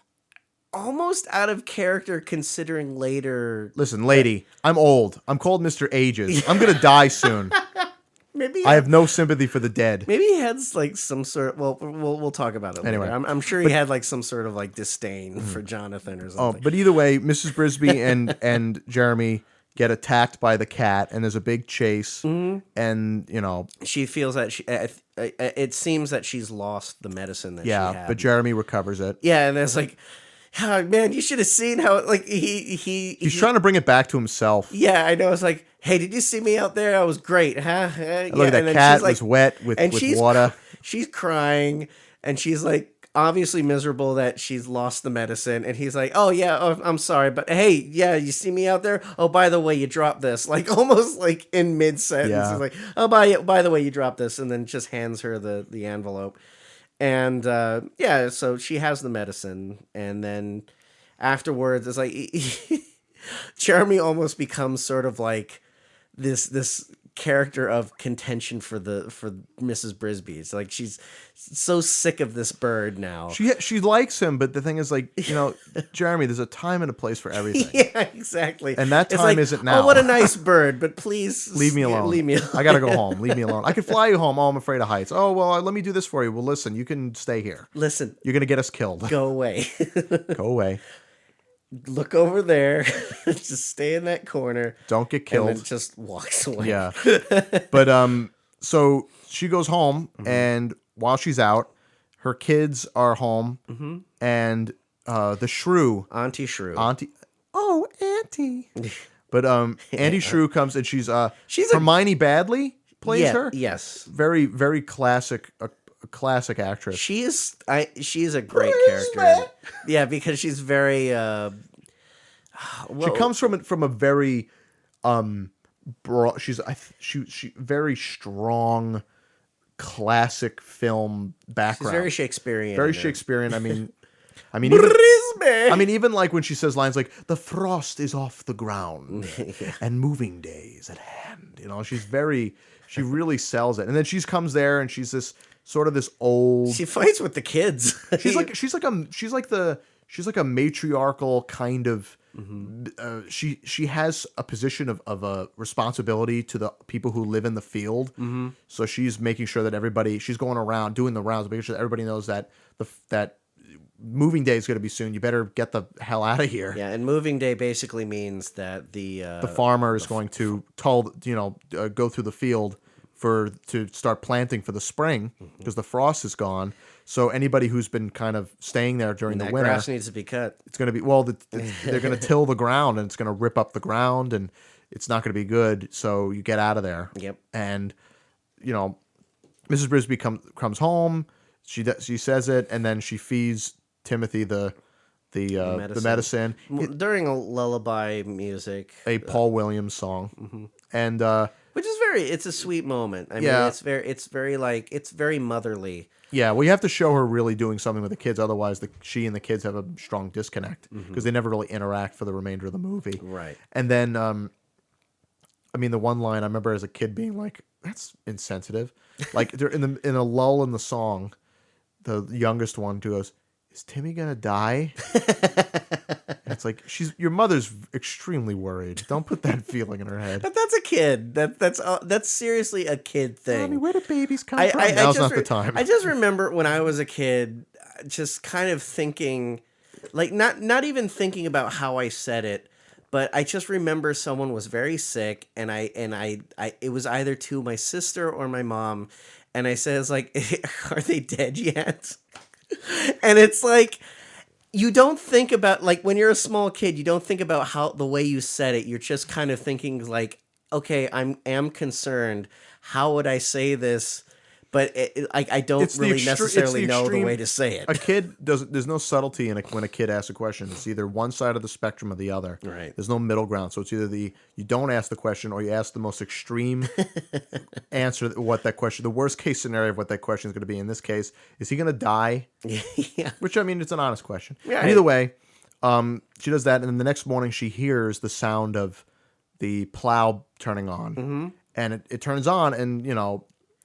almost out of character considering later. Listen, lady, I'm old. I'm called Mr. Ages. I'm gonna die soon. Maybe I have no sympathy for the dead. maybe he had like some sort of, well, we'll talk about it Anyway, later. I'm sure he had like some sort of like disdain for Jonathan or Oh, something. but either way, Mrs. Brisby and Jeremy get attacked by the cat, and there's a big chase, and She feels that it seems that she's lost the medicine that she had. but Jeremy recovers it. Yeah, and it's like, oh, man, you should have seen how like He's trying to bring it back to himself. Yeah, I know. It's like, hey, did you see me out there? I was great, huh? Look, that cat was wet with water. She's crying, and she's like obviously miserable that she's lost the medicine. And he's like, oh yeah, I'm sorry, but hey, yeah, you see me out there? Oh, by the way, you dropped this. Like almost like in mid sentence, Yeah. he's like, oh, by the way, you dropped this, and then just hands her the envelope. And yeah, so she has the medicine, and then afterwards, it's like Jeremy almost becomes sort of like this character of contention for Mrs. Brisby. It's like she's so sick of this bird now. She likes him, but the thing is, like, Jeremy, there's a time and a place for everything. Yeah, exactly. And that It's time like, isn't now. Oh, what a nice bird, but please Leave me alone. Leave me alone. I gotta go home. Leave me alone. I could fly you home. Oh, I'm afraid of heights. Oh, well, let me do this for you. Well, listen, you can stay here. Listen, You're gonna get us killed. go away. Go away. Look over there. Just stay in that corner. Don't get And killed. then just walks away. Yeah. But so she goes home, and while she's out, her kids are home, and the shrew, Auntie Shrew. Auntie, but Auntie Shrew comes, and she's She's a- Hermione Badley plays her. Yes. Very, very classic, a classic actress. She is a great character. Yeah, because she's very She comes from a very broad. She very strong classic film background. She's very Shakespearean. Very in it. Shakespearean. I mean, even like when she says lines like "the frost is off the ground" and "moving day is at hand." She really sells it. And then she comes there, and she's this sort of this old. She fights with the kids. She's like a matriarchal kind of. She has a position of a responsibility to the people who live in the field. So she's making sure that she's going around doing the rounds, making sure that everybody knows that that moving day is going to be soon. You better get the hell out of here. Yeah, and moving day basically means that the farmer is going to go through the field to start planting for the spring because the frost is gone. So anybody who's been kind of staying there during the winter, grass needs to be cut. it's going to be they're going to till the ground, and it's going to rip up the ground, and it's not going to be good. So you get out of there. Yep. And Mrs. Brisby comes home. She says it, and then she feeds Timothy the medicine During a lullaby music, a Paul Williams song, and which is it's a sweet moment. I mean, it's very motherly. yeah, well, you have to show her really doing something with the kids, otherwise she and the kids have a strong disconnect because they never really interact for the remainder of the movie. Right. And then, I mean, the one line I remember as a kid being like, "That's insensitive." Like they're in a lull in the song, the youngest one goes, "Is Timmy gonna die?" And it's like your mother's extremely worried. Don't put that feeling in her head. But that's a kid. That's seriously a kid thing. Mommy, where do babies come from? Now's not the time. I just remember when I was a kid, just kind of thinking, like not even thinking about how I said it, but I just remember someone was very sick, and I it was either to my sister or my mom, and I said, "It's like, are they dead yet?" And it's like, you don't think about, like, when you're a small kid, you don't think about how the way you said it. You're just kind of thinking like, okay, I am concerned. How would I say this? But I don't really necessarily know the way to say it. A kid doesn't. There's no subtlety when a kid asks a question. It's either one side of the spectrum or the other. Right. There's no middle ground. So it's either you don't ask the question or you ask the most extreme answer. What that question, the worst case scenario of what that question is going to be. In this case, is he going to die? Yeah. Which, I mean, it's an honest question. Yeah. And either way, she does that, and then the next morning she hears the sound of the plow turning on, and it turns on, and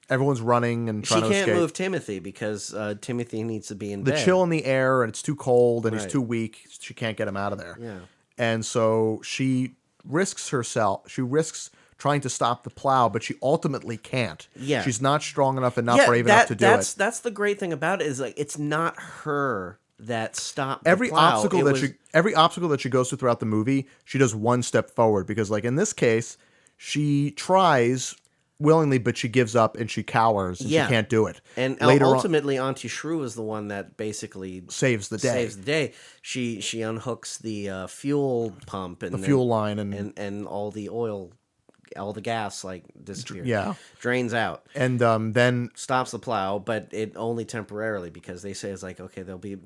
everyone's running and trying to escape. She can't move Timothy because Timothy needs to be in bed. The chill in the air, and it's too cold, and he's too weak. She can't get him out of there. Yeah. And so she risks herself. She risks trying to stop the plow, but she ultimately can't. Yeah. She's not strong enough and not brave enough to do it. That's the great thing about it is like it's not her that stopped the Every plow. obstacle that she goes through throughout the movie, she does one step forward, because like in this case, she tries willingly, but she gives up and she cowers and she can't do it. And later ultimately, Auntie Shrew is the one that basically saves the day. Saves the day. She unhooks the fuel pump and the fuel line and all the oil, all the gas like disappears. Yeah, drains out. And then stops the plow, but it only temporarily, because they say it's like, okay, they'll be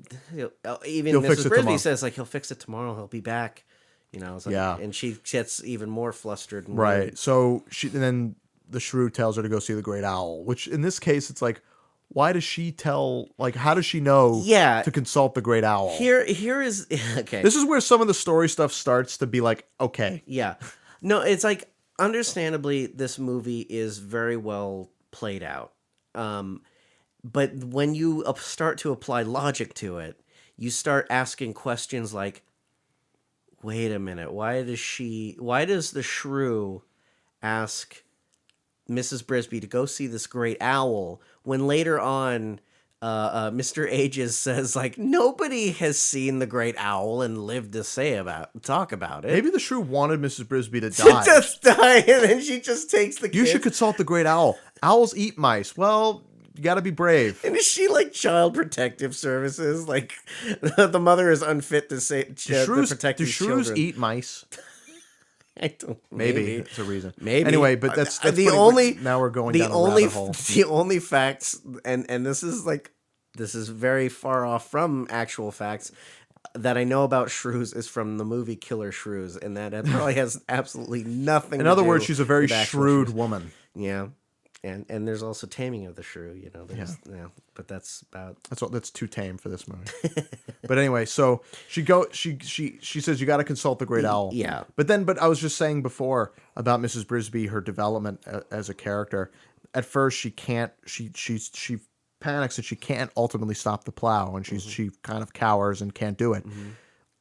even he'll Mrs. Brisby says like he'll fix it tomorrow. He'll be back. You know, it's like, and she gets even more flustered. And right. worried. So then the shrew tells her to go see the great owl, which in this case, it's like, why does she tell, like, how does she know to consult the great owl? Here is, okay. This is where some of the story stuff starts to be like, okay. Yeah. No, it's like, understandably, this movie is very well played out. But when you start to apply logic to it, you start asking questions like, wait a minute, why does the shrew ask Mrs. Brisby to go see this great owl when later on Mr. Ages says like nobody has seen the great owl and lived to talk about it. Maybe the shrew wanted Mrs. Brisby to die. Just die, and then she just takes the kid. You should consult the great owl. Owls eat mice. Well, you got to be brave. And is she like Child Protective Services? Like the mother is unfit to say to protect these children. Do shrews eat mice? I don't. Maybe it's a reason. Maybe. Anyway, but that's the only. Now we're going down a rabbit hole. The only facts, and this is very far off from actual facts that I know about shrews is from the movie Killer Shrews, and that probably has absolutely nothing. In other words, she's a very shrewd woman. Yeah. And there's also Taming of the Shrew, you know. But that's too tame for this movie. But anyway, so she says you got to consult the great owl. Yeah. But I was just saying before about Mrs. Brisby, her development as a character. At first, she can't. She panics and she can't ultimately stop the plow, and she kind of cowers and can't do it. Mm-hmm.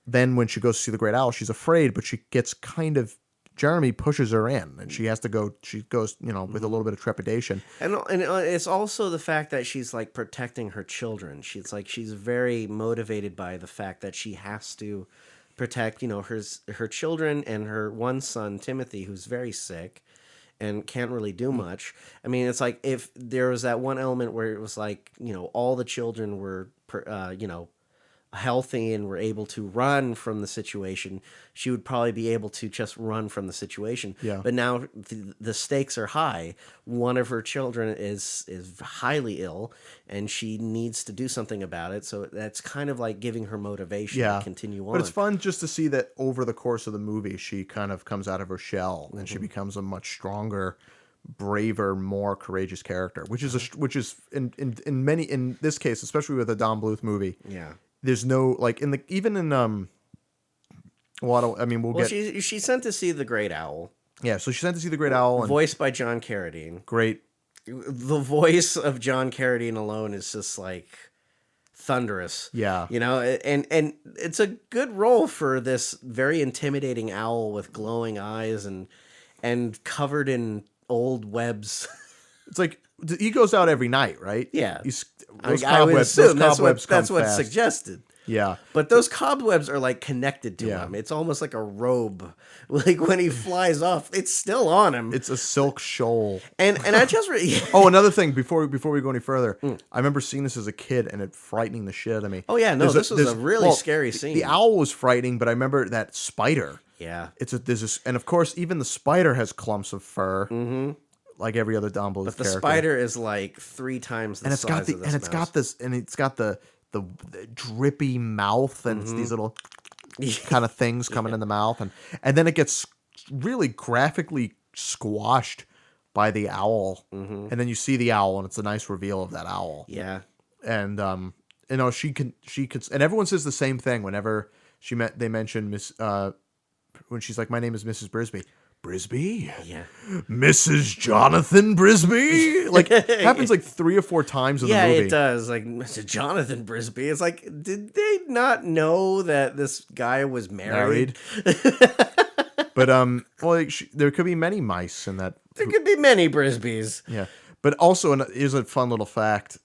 Then when she goes to see the great owl, she's afraid, but she gets kind of. Jeremy pushes her in, and she has to go. She goes, with a little bit of trepidation. And it's also the fact that she's like protecting her children. She's very motivated by the fact that she has to protect, her children and her one son Timothy, who's very sick and can't really do much. I mean, it's like if there was that one element where it was like, all the children were, healthy and were able to run from the situation, she would probably be able to just run from the situation. Yeah. But now the stakes are high. One of her children is highly ill, and she needs to do something about it. So that's kind of like giving her motivation to continue on. But it's fun just to see that over the course of the movie, she kind of comes out of her shell and she becomes a much stronger, braver, more courageous character, which is in this case, especially with a Don Bluth movie. Yeah. There's no she's sent to see the Great Owl. Yeah, so she sent to see the Great Owl, voiced by John Carradine. Great. The voice of John Carradine alone is just like thunderous. Yeah, and it's a good role for this very intimidating owl with glowing eyes and covered in old webs. It's like he goes out every night, right? Yeah. I would assume that's what's suggested. Yeah. But those cobwebs are like connected to him. It's almost like a robe. Like when he flies off, it's still on him. It's a silk shoal. And I just another thing before we go any further, I remember seeing this as a kid and it frightening the shit out of me. Oh yeah, no, this was a really scary scene. The owl was frightening, but I remember that spider. Yeah. And of course even the spider has clumps of fur. Mm-hmm. Like every other Don Bluth character. But the spider is like 3 times the size of this mouse. It's got the drippy mouth and it's these little kind of things coming in the mouth, and then it gets really graphically squashed by the owl, and then you see the owl, and it's a nice reveal of that owl. Yeah, and she can, and everyone says the same thing whenever they mention when she's like, "My name is Mrs. Brisby." Brisby? Yeah. Mrs. Jonathan Brisby? Like, happens like 3 or 4 times in the movie. Yeah, it does. Like, Mr. Jonathan Brisby. It's like, did they not know that this guy was married? But well, there could be many mice in that. There could be many Brisbees. Yeah, but also, and here's a fun little fact.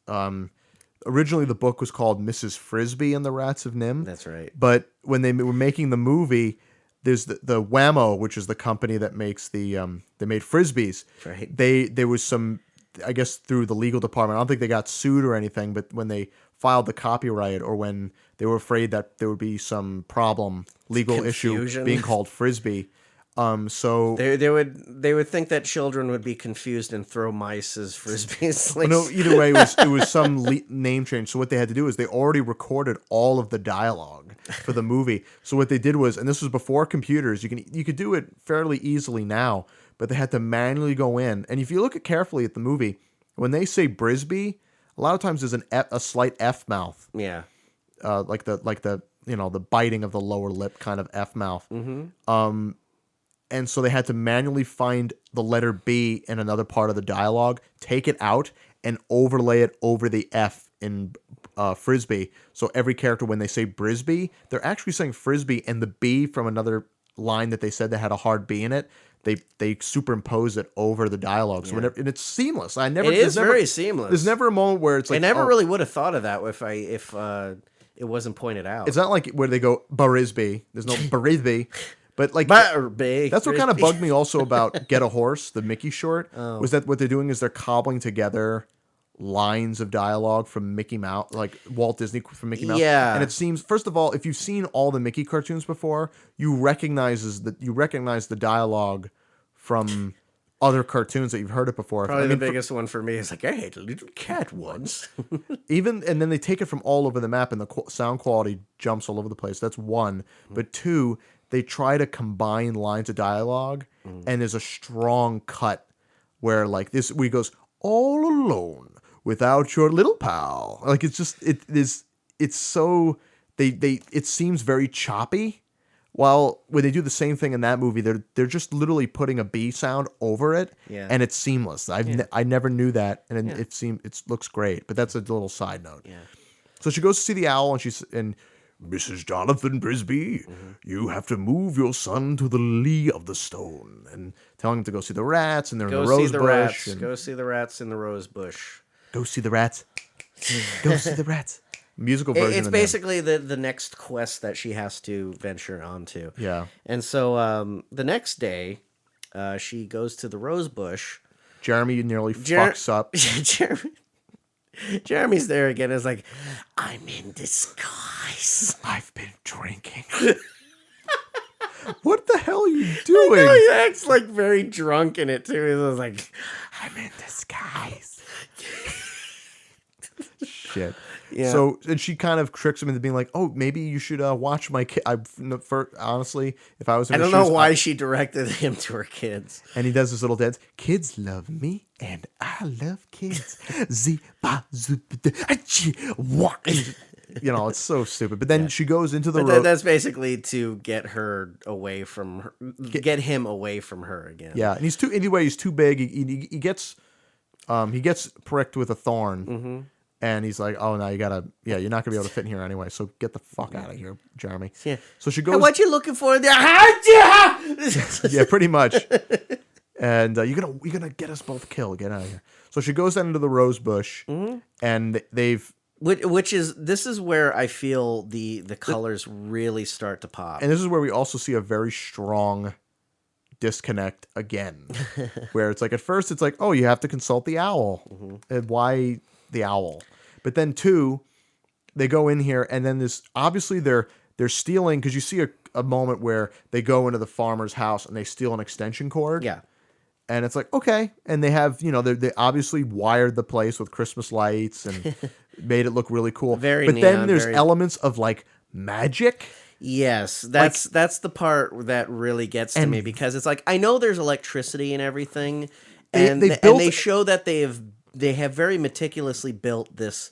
Originally, the book was called Mrs. Frisbee and the Rats of Nim. That's right. But when they were making the movie, there's the Whammo, which is the company that makes they made Frisbees. Right. There was some, I guess, through the legal department. I don't think they got sued or anything, but when they filed the copyright, or when they were afraid that there would be some legal issue being called Frisbee. So they would think that children would be confused and throw mice as frisbees. Like, no, either way, it was some name change. So what they had to do is they already recorded all of the dialogue for the movie. So what they did was, and this was before computers, you could do it fairly easily now, but they had to manually go in. And if you look carefully at the movie, when they say Brisbee, a lot of times there's a slight F mouth. Yeah. Like the the biting of the lower lip kind of F mouth. Mm-hmm. And so they had to manually find the letter B in another part of the dialogue, take it out, and overlay it over the F in Frisbee. So every character, when they say Brisbee, they're actually saying Frisbee, and the B from another line that they said that had a hard B in it, they superimpose it over the dialogue. So and it's seamless. It is very seamless. There's never a moment where it's like, I never really would have thought of that if it wasn't pointed out. It's not like where they go Barisby. There's no Barisby. But like that's what kind of bugged me also about Get a Horse, the Mickey short, was that what they're doing is they're cobbling together lines of dialogue from Mickey Mouse, like Walt Disney from Mickey Mouse. Yeah. And it seems, first of all, if you've seen all the Mickey cartoons before, you recognize the dialogue from other cartoons that you've heard it before. Probably the biggest one for me is like, I had a little cat once. And then they take it from all over the map, and the sound quality jumps all over the place. That's one. But two, they try to combine lines of dialogue, and there's a strong cut where like this, where he goes, all alone without your little pal. Like it's so it seems very choppy. While when they do the same thing in that movie, they're just literally putting a B sound over it, and it's seamless. I never knew that, and it looks great. But that's a little side note. Yeah. So she goes to see the owl, and Mrs. Jonathan Brisbee, you have to move your son to the lee of the stone, and telling him to go see the rats, and they're in the rose bush. Go see the rats in the rose bush. Go see the rats. Go see the rats. Musical version. It's basically the next quest that she has to venture onto. Yeah. And so the next day, she goes to the rose bush. Jeremy nearly fucks up. Jeremy's there again. Is like, I'm in disguise. I've been drinking. What the hell are you doing? I know, he acts like very drunk in it too. He's like, I'm in disguise. Shit. Yeah. So, and she kind of tricks him into being like, "Oh, maybe you should watch my kid." Honestly, if I was, I don't know why she directed him to her kids. And he does this little dance. Kids love me, and I love kids. You know, it's so stupid. But then she goes into the road. That's basically to get her away from her, get him away from her again. Yeah, and he's too big. He gets pricked with a thorn. Mm-hmm. And he's like, "Oh, now you're not gonna be able to fit in here anyway. So get the fuck out of here, Jeremy." Yeah. So she goes. Hey, what you looking for there? Yeah, pretty much. And you're gonna get us both killed. Get out of here. So she goes down into the rose bush, and this is where I feel the colors really start to pop. And this is where we also see a very strong disconnect again, where it's like at first it's like, oh, you have to consult the owl, and why the owl? But then two, they go in here, and then this obviously they're stealing, because you see a moment where they go into the farmer's house and they steal an extension cord. Yeah. And it's like, okay, and they have, they obviously wired the place with Christmas lights and made it look really cool. Very but neon, then there's elements of like magic. Yes, that's the part that really gets to me, because it's like, I know there's electricity and everything, and they show that they have very meticulously built this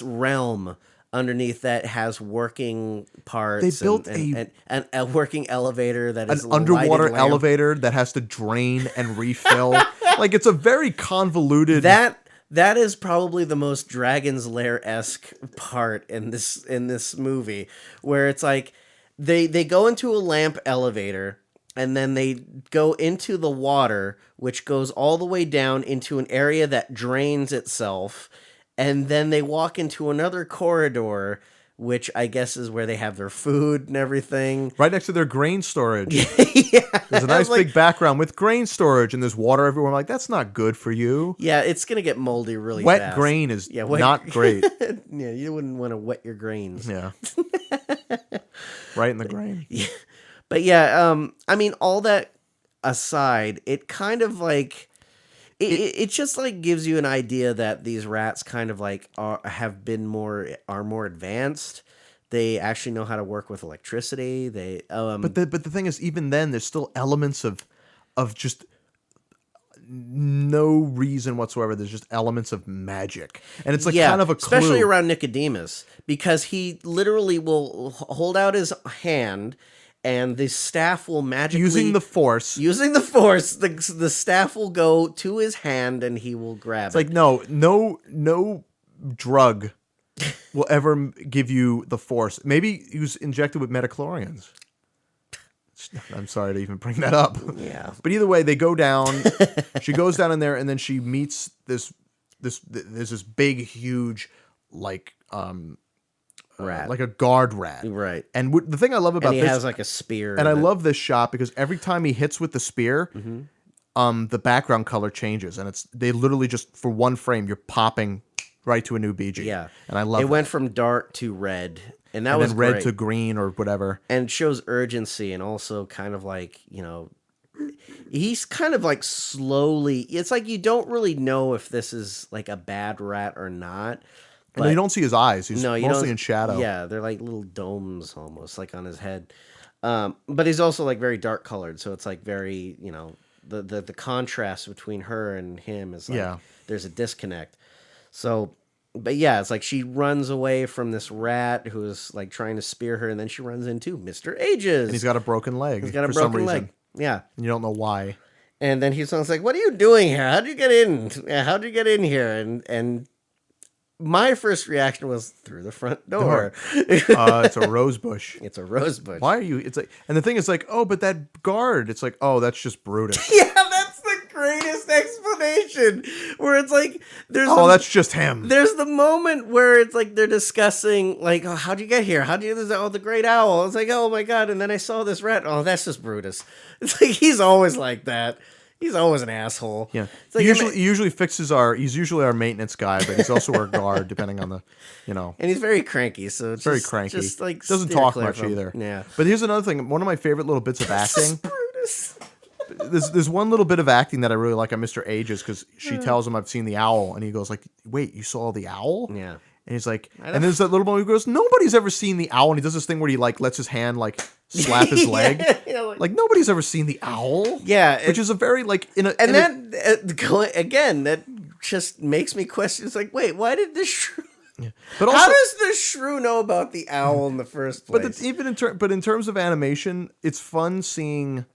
realm underneath that has working parts. They built a working elevator that is an underwater elevator that has to drain and refill. Like, it's a very convoluted. That is probably the most Dragon's Lair-esque part in this movie, where it's like they go into a lamp elevator, and then they go into the water, which goes all the way down into an area that drains itself, and then they walk into another corridor, which I guess is where they have their food and everything. Right next to their grain storage. Yeah, There's a nice big background with grain storage, and there's water everywhere. I'm like, that's not good for you. yeah, it's gonna get moldy really Wet fast. grain is Yeah, not great. Yeah, you wouldn't want to wet your grains. Yeah. Right in the grain. Yeah. But yeah, I mean, all that aside, it kind of like it just like gives you an idea that these rats kind of like are more advanced. They actually know how to work with electricity. They But the thing is, even then, there's still elements of just no reason whatsoever. There's just elements of magic, and it's like kind of a clue. Especially around Nicodemus, because he literally will hold out his hand, and the staff will magically using the force. The staff will go to his hand, and he will grab It's like no drug will ever give you the force. Maybe he was injected with metachlorians. I'm sorry to even bring that up. Yeah. But either way, they go down. She goes down in there, and then she meets there's this big, huge, like rat, like a guard rat, right? And the thing I love about and he this, has like a spear, and I love this shot because every time he hits with the spear, the background color changes, and they literally just for one frame you're popping right to a new BG. Yeah, and I love it. Went from dark to red, and that was then red great. to green or whatever, and shows urgency, and also kind of like he's kind of like slowly. It's like you don't really know if this is like a bad rat or not. But you don't see his eyes. He's you mostly in shadow. Yeah, they're like little domes almost, like on his head. But he's also like very dark colored, so it's like very the contrast between her and him is like there's a disconnect. So, but yeah, it's like she runs away from this rat who's like trying to spear her, and then she runs into Mr. Ages. And he's got a broken leg. He's got a for broken some reason. leg. Yeah. And you don't know why. And then he sounds like, "What are you doing here? How'd you get in? How'd you get in here?" And my first reaction was through the front door. It's a rose bush. It's a rose bush. Why are you? It's like, and the thing is like, oh, but that guard. It's like, oh, that's just Brutus. Yeah, that's the greatest explanation. Where it's like, that's just him. There's the moment where it's like they're discussing, like, oh, how'd you get here? How'd you? Oh, the great owl. I was like, oh my god. And then I saw this rat. Oh, that's just Brutus. It's like he's always like that. He's always an asshole. Yeah. It's like he usually fixes he's usually our maintenance guy, but he's also our guard, depending on the, And he's very cranky, so it's very cranky. Just like doesn't talk much either. Yeah. But here's another thing. One of my favorite little bits of acting. Brutus. There's one little bit of acting that I really like on Mr. Ages because she tells him I've seen the owl, and he goes like, "Wait, you saw the owl?" Yeah. And he's like, and there's that little moment who goes, "Nobody's ever seen the owl," and he does this thing where he like lets his hand like slap his leg. Like nobody's ever seen the owl. Yeah, which is a very like that just makes me question. It's like, wait, why did the shrew? Yeah. But also, how does the shrew know about the owl in the first place? But in terms of animation, it's fun seeing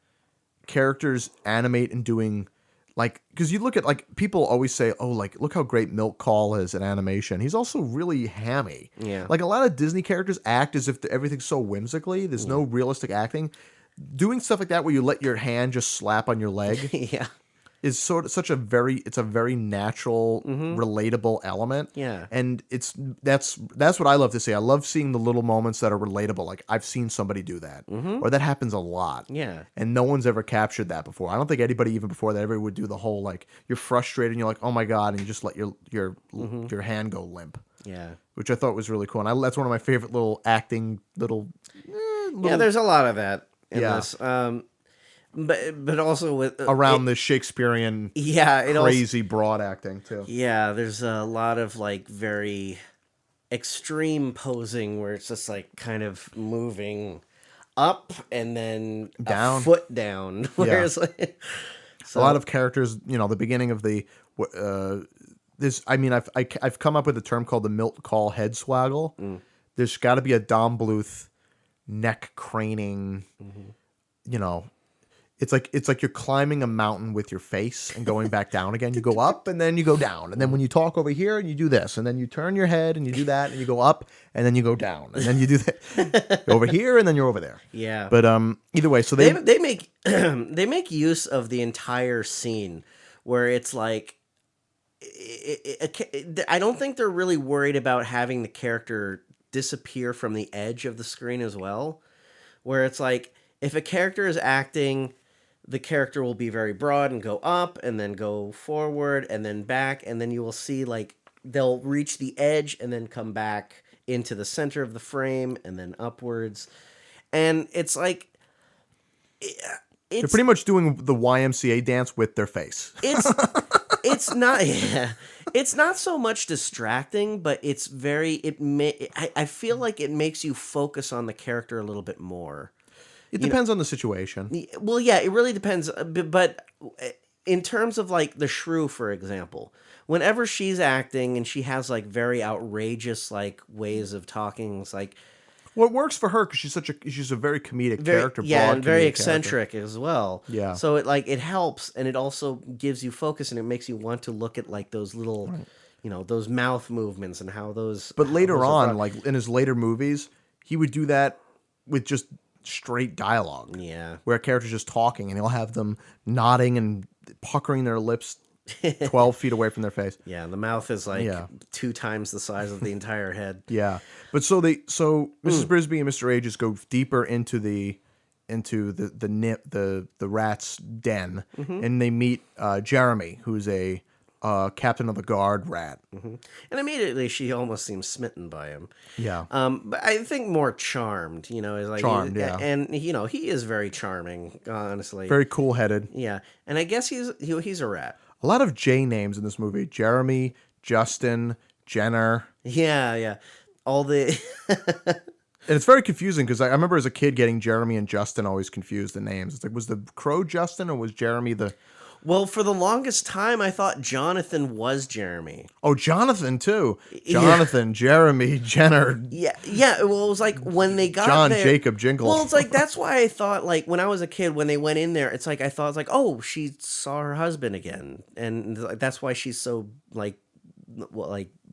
characters animate and doing. Like, because you look at, like, people always say, oh, like, look how great Milk Call is in animation. He's also really hammy. Yeah. Like, a lot of Disney characters act as if everything's so whimsically. There's no realistic acting. Doing stuff like that where you let your hand just slap on your leg yeah. is it's a very natural, relatable element. Yeah. And that's what I love to see. I love seeing the little moments that are relatable. Like, I've seen somebody do that. Or that happens a lot. Yeah. And no one's ever captured that before. I don't think anybody even before that ever would do the whole, like, you're frustrated and you're like, oh my God, and you just let your hand go limp. Yeah. Which I thought was really cool. And that's one of my favorite little acting Yeah, there's a lot of that in this. But also with around the Shakespearean crazy broad acting too. Yeah, there's a lot of like very extreme posing where it's just like kind of moving up and then down, a foot down. Where it's like, a lot of characters, the beginning of the this. I mean, I've come up with a term called the Milk Call head swaggle. There's got to be a Don Bluth neck craning, it's like you're climbing a mountain with your face and going back down again. You go up and then you go down. And then when you talk over here and you do this, and then you turn your head and you do that and you go up and then you go down. And then you do that over here and then you're over there. Yeah. But either way, so They make they make use of the entire scene where it's like I don't think they're really worried about having the character disappear from the edge of the screen as well. Where it's like if a character is acting, the character will be very broad and go up and then go forward and then back, and then you will see like they'll reach the edge and then come back into the center of the frame and then upwards. And it's like they're pretty much doing the YMCA dance with their face. It's not it's not so much distracting, but it's very I feel like it makes you focus on the character a little bit more. It depends on the situation. Well, yeah, it really depends. But in terms of like the shrew, for example, whenever she's acting and she has like very outrageous like ways of talking, it's like Well, it works for her because she's a very comedic character. Yeah, and very comedic eccentric as well. Yeah. So it helps, and it also gives you focus, and it makes you want to look at like those little, those mouth movements and how those. But later those on, like in his later movies, he would do that with just straight dialogue. Yeah. Where a character's just talking, and he'll have them nodding and puckering their lips 12 feet away from their face. Yeah, the mouth is like 2 times the size of the entire head. Yeah, but so Mrs. Brisby and Mr. Ages go deeper into the rat's den, and they meet Jeremy, who's a captain of the guard rat. And immediately she almost seems smitten by him. Yeah. But I think more charmed, is like Charmed, yeah. And he is very charming, honestly. Very cool-headed. Yeah. And I guess he's a rat. A lot of J names in this movie. Jeremy, Justin, Jenner. Yeah. All the And it's very confusing because I remember as a kid getting Jeremy and Justin always confused the names. It's like, was the crow Justin or was Jeremy the... Well, for the longest time, I thought Jonathan was Jeremy. Oh, Jonathan, too. Jonathan, Jeremy, Jenner. Yeah. Well, it was like when they got John there, Jacob Jingle. Well, it's like that's why I thought like when I was a kid when they went in there, it's like I thought it's like she saw her husband again, and that's why she's so like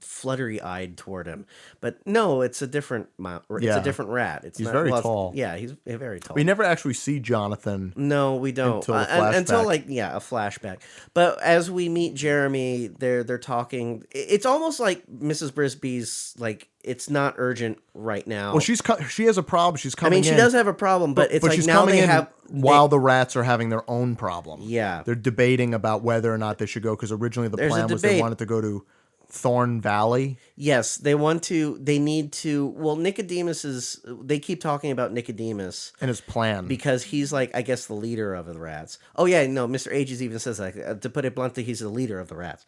fluttery-eyed toward him. But no, it's a different it's a different rat. He's very tall. Yeah, he's very tall. We never actually see Jonathan. No, we don't. Until a flashback. But as we meet Jeremy, they're talking. It's almost like Mrs. Brisby's like it's not urgent right now. Well, she has a problem. She's coming in. She does have a problem, but it's like she's now coming they in have while the rats are having their own problem. Yeah. They're debating about whether or not they should go because originally the plan was they wanted to go to Thorn Valley. Yes, they need to. Well, they keep talking about Nicodemus and his plan because he's like, I guess, the leader of the rats. Oh yeah, no, Mr. Ages even says that. To put it bluntly, he's the leader of the rats.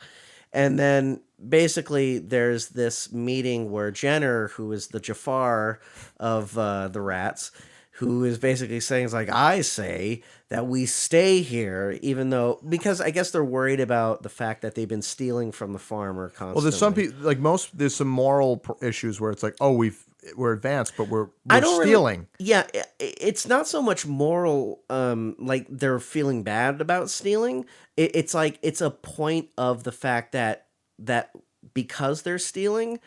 And then basically there's this meeting where Jenner, who is the Jafar of the rats, who is basically saying, it's like, I say that we stay here, even though, because I guess they're worried about the fact that they've been stealing from the farmer constantly. Well, there's some people, there's some moral issues where it's like, oh, we're advanced, but we're stealing. It's not so much moral, like they're feeling bad about stealing. It's like, it's a point of the fact that because they're stealing,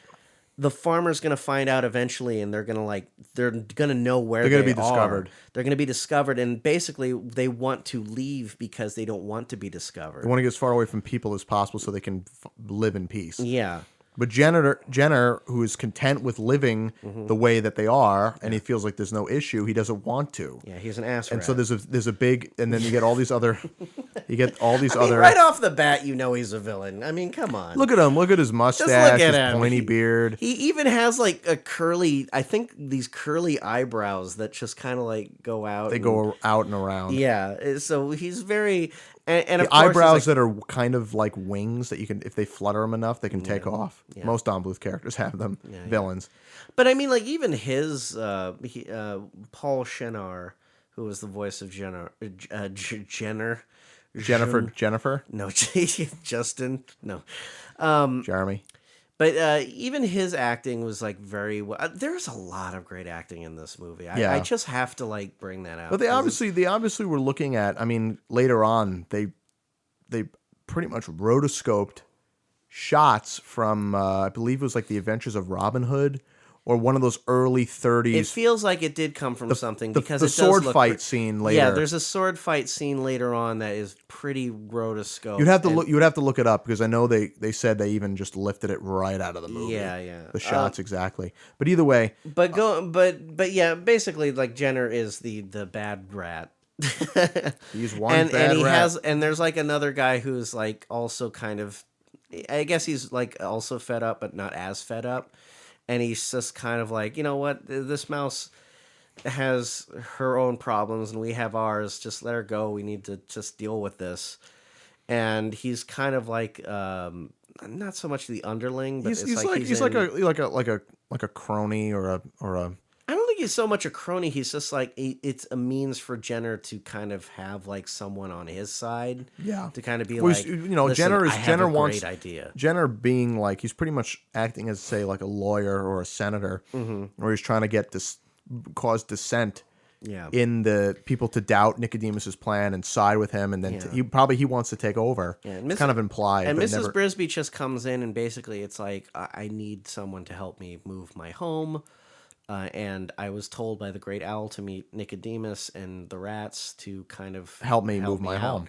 the farmer's going to find out eventually, and they're going to know where they're going to be discovered. They're going to be discovered, and basically they want to leave because they don't want to be discovered. They want to get as far away from people as possible so they can live in peace. Yeah. But Jenner, who is content with living the way that they are, and he feels like there's no issue, he doesn't want to. Yeah, he's an ass rat. And so there's a big, and then you get all these other, right off the bat, he's a villain. I mean, come on. Look at him. Look at his mustache, his pointy beard. He even has like these curly eyebrows that just kind of like go out. They go out and around. Yeah, so he's very. And the eyebrows that are kind of like wings that you can, if they flutter them enough, they can take off. Yeah. Most Don Bluth characters have them. Villains. But I mean, like even his Paul Shenar, who was the voice of Jenner. Jennifer? No, Justin. No. Jeremy. But even his acting was like very well. There's a lot of great acting in this movie. I Yeah. just have to like bring that out. But they obviously were looking at. I mean, later on, they pretty much rotoscoped shots from I believe it was like the Adventures of Robin Hood, or one of those early It 30s. feels like it did come from something because The it does sword look fight scene later. Yeah, there's a sword fight scene later on that is pretty rotoscope. You'd have to look. You would have to look it up because I know they said they even just lifted it right out of the movie. Yeah. The shots exactly. But either way, But yeah, basically like Jenner is the bad rat. he's one and bad he rat. has and there's like another guy who's like also kind of, I guess he's like also fed up but not as fed up, and he's just kind of like, you know what, this mouse has her own problems and we have ours, just let her go, we need to just deal with this. And he's kind of like not so much the underling, but he's like a crony or a I don't think he's so much a crony. He's just like it's a means for Jenner to kind of have like someone on his side. Yeah. To kind of be Well, like, you know, listen, Jenner I have a wants great idea. Jenner being like, he's pretty much acting as, say, like a lawyer or a senator, where he's trying to get this cause dissent Yeah. in the people to doubt Nicodemus's plan and side with him, and then he wants to take over. Yeah, it's kind of implied. And but Mrs. never, Brisby just comes in and basically it's like, I need someone to help me move my home. And I was told by the great owl to meet Nicodemus and the rats to kind of help me move my out. home.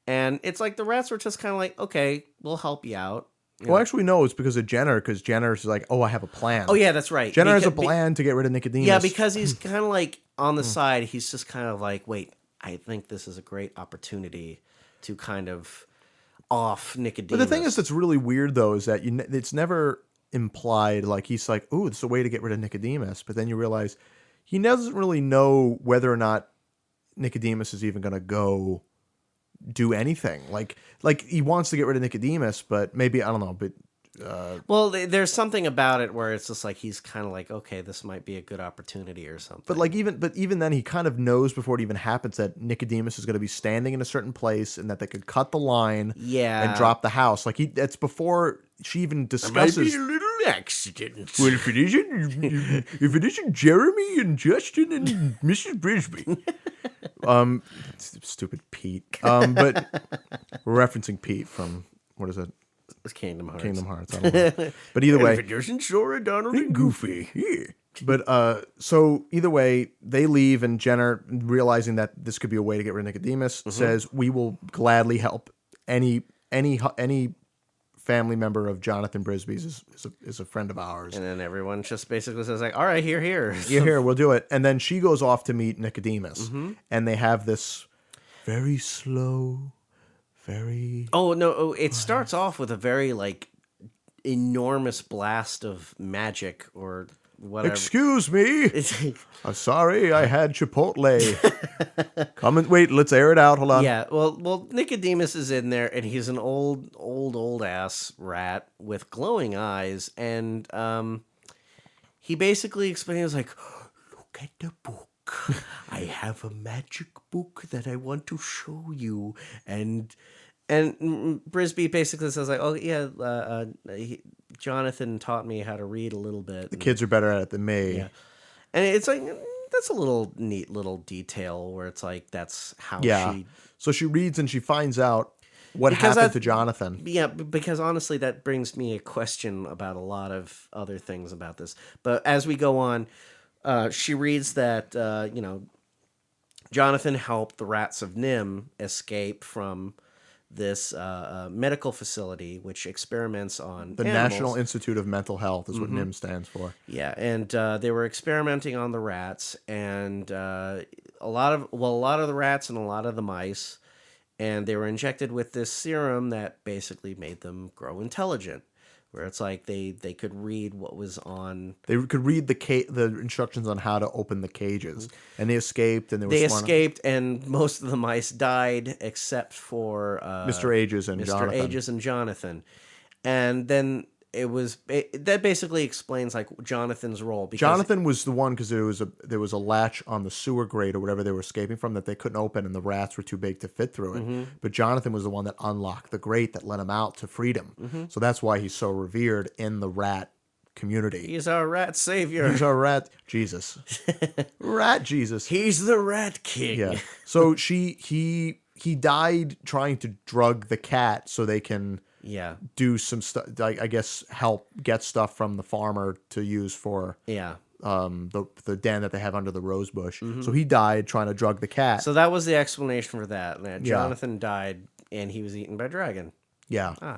And it's like the rats were just kind of like, okay, we'll help you out. Well, actually, no, it's because of Jenner, because Jenner's like, oh, I have a plan. Oh, yeah, that's right. Jenner has a plan to get rid of Nicodemus. Yeah, because he's kind of like on the side, he's just kind of like, wait, I think this is a great opportunity to kind of off Nicodemus. But the thing is that's really weird, though, is that it's never implied, like, he's like, ooh, it's a way to get rid of Nicodemus. But then you realize he doesn't really know whether or not Nicodemus is even going to go do anything. Like he wants to get rid of Nicodemus, but maybe, I don't know, but well, there's something about it where it's just like he's kind of like, okay, this might be a good opportunity or something. But even then, he kind of knows before it even happens that Nicodemus is going to be standing in a certain place and that they could cut the line, and drop the house. Like that's before she even discusses. It might be a little accident. Well, if it isn't Jeremy and Justin and Mrs. Brisby. Stupid Pete. But we're referencing Pete from, what is it? It's Kingdom Hearts. Kingdom Hearts. I don't know. But either way, if it isn't Sora, Donald, and Goofy. Yeah. But so either way, they leave, and Jenner, realizing that this could be a way to get rid of Nicodemus, says, "We will gladly help any family member of Jonathan Brisby's is a friend of ours." And then everyone just basically says like, all right, here. Yeah, here, we'll do it. And then she goes off to meet Nicodemus, and they have this very slow, very... Oh, no, it starts off with a very, like, enormous blast of magic or whatever. Excuse me. It's like, I'm sorry, I had Chipotle. Come and wait, let's air it out. Hold on. yeah, well, Nicodemus is in there, and he's an old ass rat with glowing eyes, and he basically explains like, look at the book. I have a magic book that I want to show you, and Brisby basically says like, oh yeah, Jonathan taught me how to read a little bit. The kids are better at it than me. Yeah. And it's like, that's a little neat little detail where it's like, that's how she... So she reads and she finds out what happened to Jonathan. Yeah, because honestly, that brings me a question about a lot of other things about this. But as we go on, she reads that, Jonathan helped the rats of NIMH escape from this medical facility which experiments on the animals. National Institute of Mental Health is what NIMH stands for. Yeah, and they were experimenting on the rats, and a lot of the rats and a lot of the mice, and they were injected with this serum that basically made them grow intelligent. Where it's like they could read what was on. They could read the instructions on how to open the cages, and they escaped. And they escaped, and most of the mice died except for Mr. Ages and Jonathan. And then that basically explains like Jonathan's role. Because Jonathan was the one because there was a latch on the sewer grate or whatever they were escaping from that they couldn't open, and the rats were too big to fit through it. But Jonathan was the one that unlocked the grate that let him out to freedom. So that's why he's so revered in the rat community. he's our rat savior. He's our rat Jesus, rat Jesus. He's the rat king. Yeah. So he died trying to drug the cat so they can Yeah. do some stuff. I guess help get stuff from the farmer to use for Yeah. the den that they have under the rose bush. So he died trying to drug the cat. So that was the explanation for that. Jonathan died and he was eaten by a dragon. Yeah.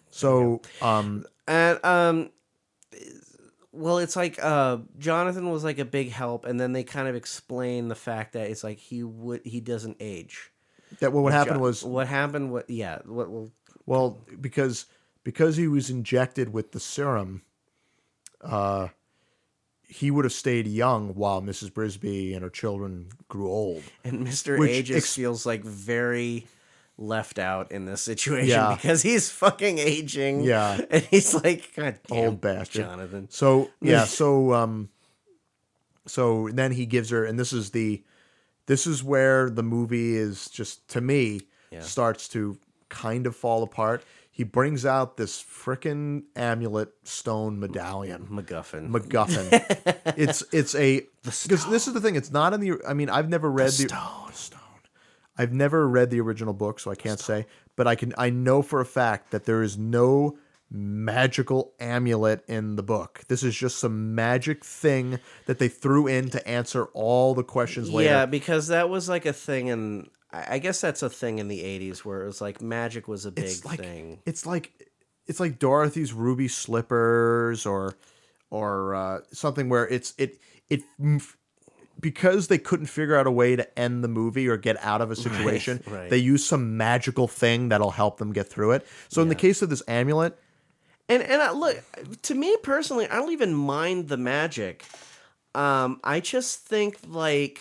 So And well, it's like Jonathan was like a big help, and then they kind of explain the fact that it's like he doesn't age. that what happened was What happened? well because he was injected with the serum. He would have stayed young while Mrs. Brisby and her children grew old. And Mr. Which Aegis feels like very left out in this situation Yeah. because he's fucking aging. Yeah. And he's like, God damn, Old bastard. Jonathan. So yeah, so then he gives her, and this is where the movie is just, to me, starts to kind of fall apart. He brings out this frickin' amulet stone medallion. MacGuffin. It's a, because this is the thing. It's not in the. I mean, I've never read the stone. I've never read the original book, so I can't say. But I know for a fact that there is no magical amulet in the book. This is just some magic thing that they threw in to answer all the questions later. Yeah, because that was like a thing, and I guess that's a thing in the 80s where it was like magic was a big thing. It's like Dorothy's ruby slippers or something where because they couldn't figure out a way to end the movie or get out of a situation, Right. they use some magical thing that'll help them get through it. So in the case of this amulet, And look, to me personally, I don't even mind the magic. I just think like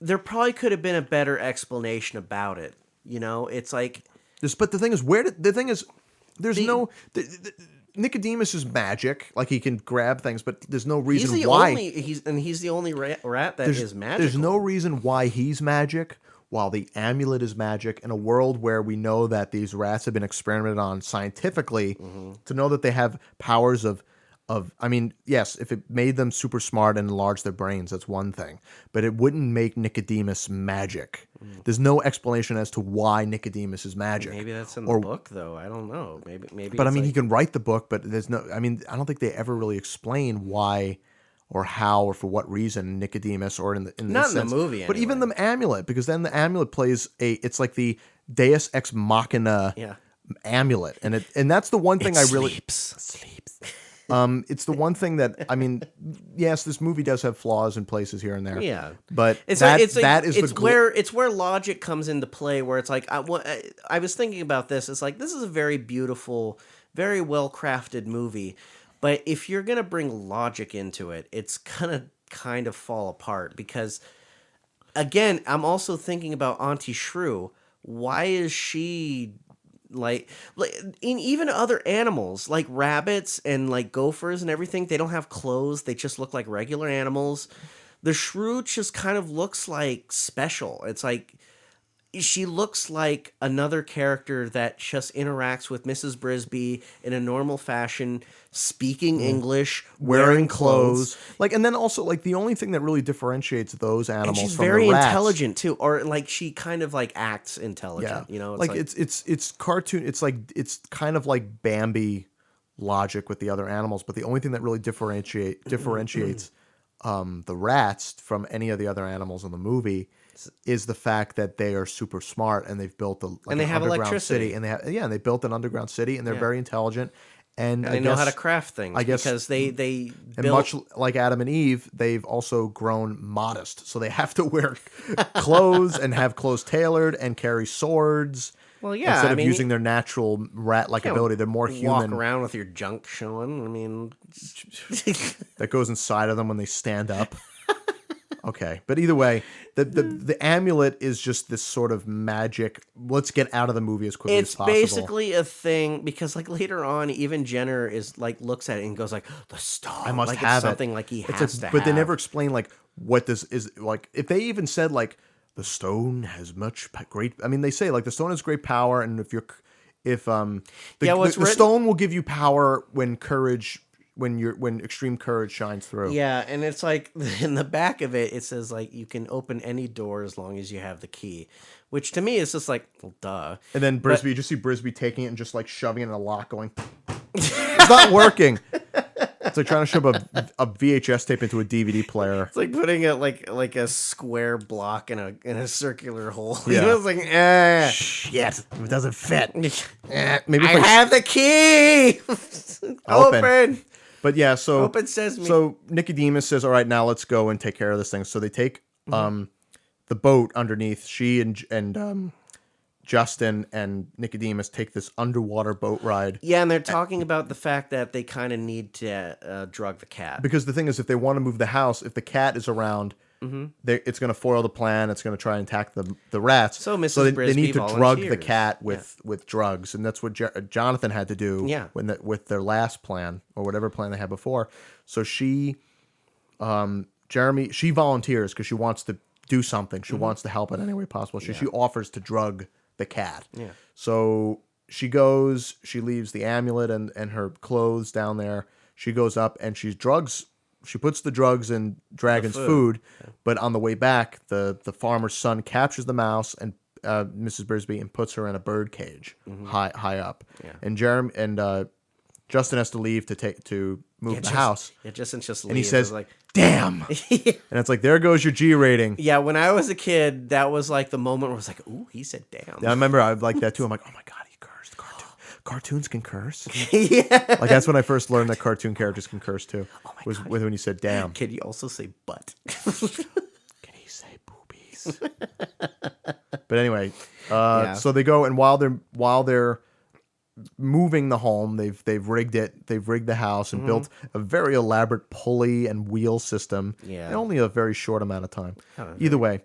there probably could have been a better explanation about it. You know, it's like but the thing is, there's no. Nicodemus is magic, like he can grab things, but there's no reason why he's the only rat that is magical. There's no reason why he's magic, while the amulet is magic in a world where we know that these rats have been experimented on scientifically. To know that they have powers of I mean, yes, if it made them super smart and enlarged their brains, that's one thing, but it wouldn't make Nicodemus magic. There's no explanation as to why Nicodemus is magic. Maybe that's in the book, though. I don't know. Maybe. But I mean, he can write the book, but there's no. I mean, I don't think they ever really explain why, or how, or for what reason Nicodemus, or in not the in the movie, but even the amulet, because then the amulet plays it's like the Deus Ex Machina amulet, and that's the one thing sleeps. It's the one thing that, I mean, yes, this movie does have flaws in places here and there. Yeah, but it's where logic comes into play. Where it's like I was thinking about this. It's like this is a very beautiful, very well crafted movie, but if you're gonna bring logic into it, it's gonna kind of fall apart because, again, I'm also thinking about Auntie Shrew. Why is she? Like in even other animals like rabbits and like gophers and everything, they don't have clothes, they just look like regular animals. The shrew just kind of looks like special. It's like she looks like another character that just interacts with Mrs. Brisby in a normal fashion, speaking English, wearing clothes. Like, and then also like the only thing that really differentiates those animals and she's from very the rats, intelligent too, or like she kind of like acts intelligent. You know, it's cartoon. It's like it's kind of like Bambi logic with the other animals, but the only thing that really differentiates the rats from any of the other animals in the movie is the fact that they are super smart and they've built and they have electricity city, and they built an underground city, and they're very intelligent, and they know how to craft things. I guess because they and much like Adam and Eve, they've also grown modest, so they have to wear clothes and have clothes tailored and carry swords. Well, yeah, instead of using their natural rat-like ability, they're more human. Walk around with your junk showing. I mean, that goes inside of them when they stand up. Okay, but either way, the amulet is just this sort of magic. Let's get out of the movie as quickly as It's possible. basically a thing because like later on, even Jenner is like looks at it and goes like, "The stone." I must like have it's something like he It's has to but they have. never explain like what this is like. If they even said like the stone has great. I mean, they say like the stone has great power, and if the stone will give you power when courage. When extreme courage shines through. Yeah, and it's like in the back of it, it says like you can open any door as long as you have the key, which to me is just like, well, duh. And then Brisby, you just see Brisby taking it and just like shoving it in a lock, going, it's not working. It's like trying to shove a VHS tape into a DVD player. It's like putting it like a square block in a circular hole. Yeah. It's like, Shit, it doesn't fit. Maybe I have the key. Open. But yeah, so Open sesame. So Nicodemus says, "All right, now let's go and take care of this thing." So they take the boat underneath. She and Justin and Nicodemus take this underwater boat ride. Yeah, and they're talking about the fact that they kind of need to drug the cat. Because the thing is, if they want to move the house, if the cat is around, it's going to foil the plan. It's going to try and attack the rats. So Mrs. they need to drug the volunteers. cat with drugs, and that's what Jonathan had to do. Yeah. With their last plan or whatever plan they had before. So she volunteers because she wants to do something. She wants to help in any way possible. She offers to drug the cat. Yeah. So she goes. She leaves the amulet and her clothes down there. She goes up and she puts the drugs in Dragon's food, but on the way back, the farmer's son captures the mouse and Mrs. Brisby and puts her in a bird cage high up. Yeah. And Justin has to leave to move the house. Yeah, Justin just leaves. And he says, like, "Damn!" And it's like, there goes your G rating. yeah, when I was a kid, that was like the moment where I was like, "Ooh, he said damn." Yeah, I remember I like that too. I'm like, "Oh my god, he cursed." Cartoons can curse. Yeah. Like that's when I first learned that cartoon characters can curse too. Oh my was God. when you said "damn." Can you also say butt? Can he say boobies? But anyway, so they go, and while they're moving the home, they've rigged the house and built a very elaborate pulley and wheel system in only a very short amount of time. Either way,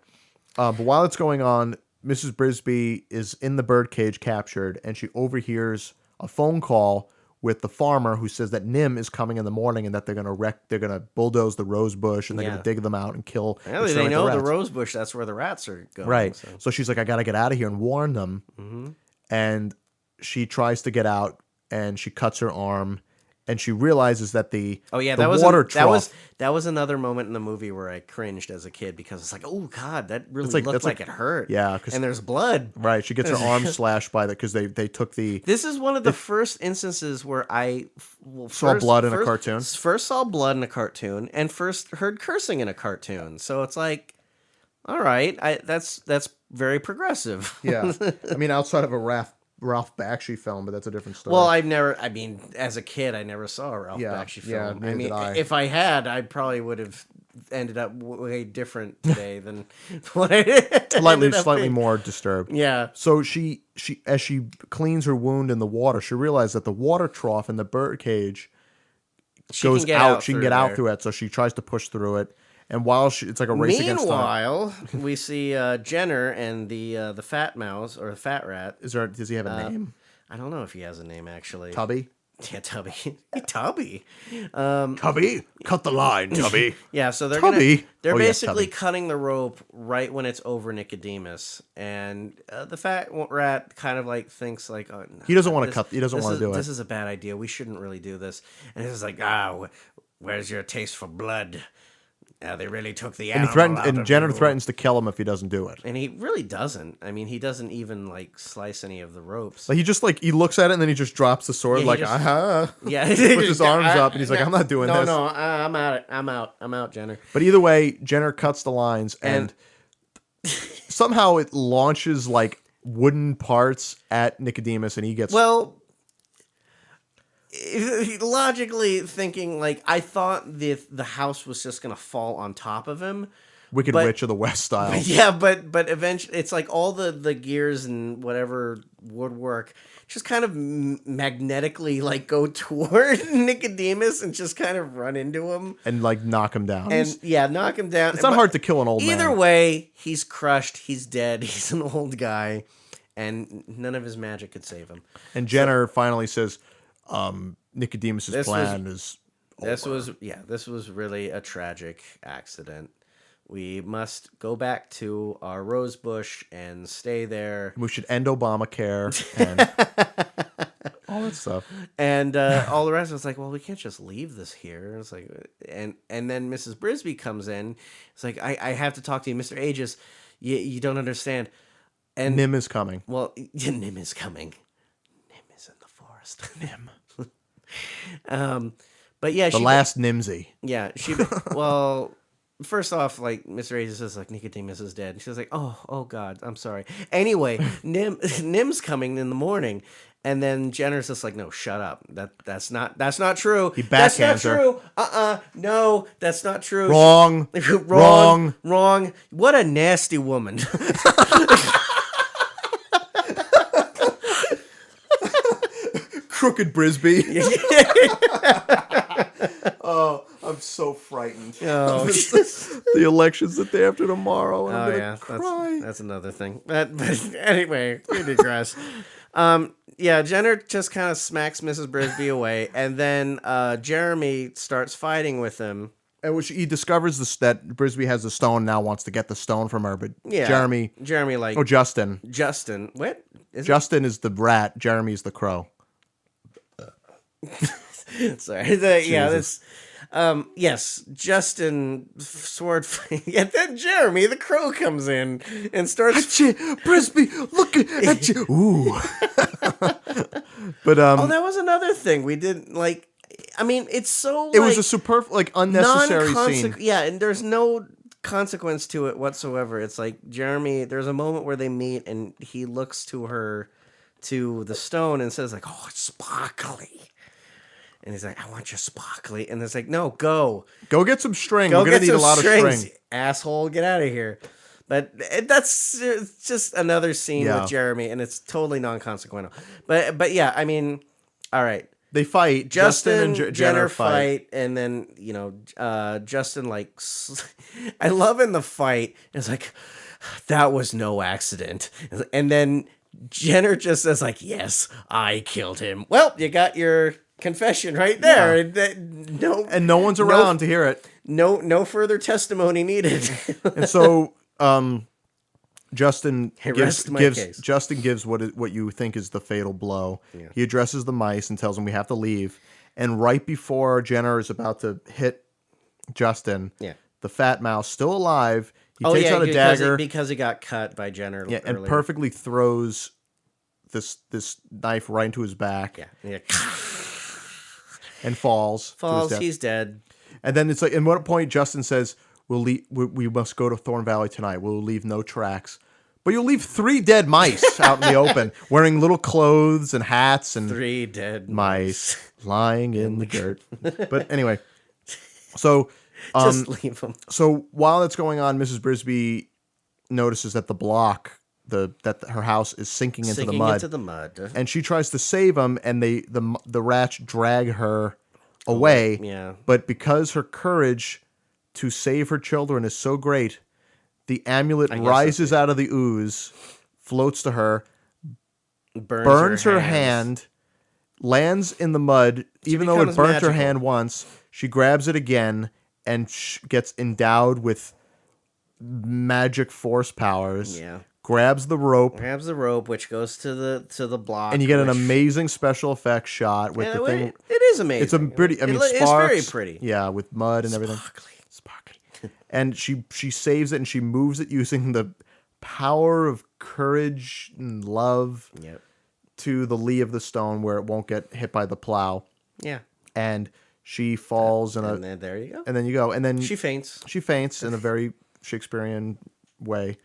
but while it's going on, Mrs. Brisby is in the birdcage captured, and she overhears a phone call with the farmer who says that NIMH is coming in the morning and that they're gonna bulldoze the rose bush and they're gonna dig them out and kill. Well, they know the rose bush. That's where the rats are going. Right. So she's like, I gotta get out of here and warn them. And she tries to get out and she cuts her arm. And she realizes that the water trough. That was another moment in the movie where I cringed as a kid because it's like, oh god, that really looked like it hurt. Yeah, and there's blood. Right, she gets her arm slashed by that because they took the. This is one of the first instances where I saw blood in a cartoon. First saw blood in a cartoon, and first heard cursing in a cartoon. So it's like, all right, that's very progressive. Yeah, I mean, outside of a Ralph Bakshi film, but that's a different story. Well, as a kid, I never saw a Ralph Bakshi film. I mean, if I had, I probably would have ended up way different today than what I did. Slightly more disturbed. Yeah. So she as she cleans her wound in the water, she realizes that the water trough in the bird cage goes out. She can get out through it, so she tries to push through it. And while it's like a race against time. Meanwhile, we see Jenner and the fat mouse or the fat rat. Does he have a name? I don't know if he has a name actually. Tubby. Yeah, Tubby. Tubby. Tubby, cut the line, Tubby. Yeah, so they're basically cutting the rope right when it's over Nicodemus, and the fat rat kind of like thinks like, oh, no, he doesn't want to cut. He doesn't want to do it. This is a bad idea. We shouldn't really do this. And he's like, where's your taste for blood? They really took the animal and Jenner threatens to kill him if he doesn't do it. And he really doesn't. I mean, he doesn't even like slice any of the ropes. Like he looks at it and then he just drops the sword Yeah, puts his arms up and he's like, I'm not doing this. No, I'm out. I'm out, Jenner. But either way, Jenner cuts the lines and somehow it launches like wooden parts at Nicodemus and he gets logically thinking, like, I thought the house was just gonna fall on top of him, Wicked But- Witch of the West style. Yeah, but eventually it's like all the gears and whatever woodwork just kind of magnetically like go toward Nicodemus and just kind of run into him And like knock him down. and knock him down. It's not hard to kill an old man. Either way, he's crushed. He's dead. He's an old guy, and none of his magic could save him. And Jenner finally says, Nicodemus's plan is This was really a tragic accident. We must go back to our rose bush and stay there. we should end Obamacare and all that stuff. And all the rest was like, well, we can't just leave this here. It's like, and then Mrs. Brisby comes in. It's like, I have to talk to you, Mr. Aegis. You don't understand. And Nim is coming. well, Nim is coming. Nim is in the forest. Nim. But yeah, The last Nimsy. Yeah, well, first off, like Mr. Aegis is like Nicodemus is dead. And she's like, oh God, I'm sorry. Anyway, Nim's coming in the morning, and then Jenner's just like, no, shut up. That's not true. He That's not backhands her. true. No, that's not true. Wrong. Wrong. What a nasty woman. Crooked Brisby. Oh, I'm so frightened. Oh, The election's the day after tomorrow. And I'm oh gonna yeah, cry. that's another thing. But anyway, we digress. Yeah, Jenner just kind of smacks Mrs. Brisby away, and then Jeremy starts fighting with him. And which he discovers that Brisby has the stone, now wants to get the stone from her, but Yeah, Jeremy like Justin. What? Justin is the rat, Jeremy's the crow. Sorry. Yes, Justin sword fight. Yeah, then Jeremy the crow comes in and starts. Brisby, look at you. Ooh. But Oh, that was another thing we didn't like. I mean, it's so. it was a unnecessary scene. Yeah, and there's no consequence to it whatsoever. It's like Jeremy. There's a moment where they meet, and he looks to the stone, and says like, "Oh, it's sparkly." And he's like, I want your sparkly. And it's like, no, go get some string. Go We're gonna get need a some lot strings, of string. asshole. Get out of here. But it's just another scene Yeah. with Jeremy, and it's totally non-consequential. But yeah, I mean, all right. They fight. Justin and Jenner fight, and then Justin like, I love in the fight. It's like that was no accident, and then Jenner just says like, yes, I killed him. Well, you got your confession right there. Yeah. And no one's around to hear it. No further testimony needed. And so Justin gives case. what you think is the fatal blow. Yeah. He addresses the mice and tells them we have to leave. And right before Jenner is about to hit Justin, Yeah. the fat mouse, still alive, he takes out a dagger because he got cut by Jenner. and earlier. perfectly throws this knife right into his back. Yeah. And falls. to his death. He's dead. And then it's like, at what point Justin says, we must go to Thorn Valley tonight. We'll leave no tracks. But you'll leave 3 dead mice out in the open, wearing little clothes and hats and 3 dead mice lying in the dirt. But anyway, so Just leave them. so while that's going on, Mrs. Brisby notices that the block, that her house is sinking into the mud. And she tries to save him, and the rats drag her away. Yeah. But because her courage to save her children is so great, the amulet rises out of the ooze, floats to her, burns her hand, lands in the mud. Even though it burnt her hand once, she grabs it again and gets endowed with magic force powers. Yeah. Grabs the rope, which goes to the block, and you get an amazing special effects shot with the thing. It is amazing. It's a pretty. I mean, it's sparks. very pretty. Yeah, with mud and everything. Sparkly. And she saves it, and she moves it using the power of courage and love. Yep. To the lee of the stone where it won't get hit by the plow. Yeah. And she falls and then there you go. And then you go. And then she faints. She faints in a very Shakespearean way.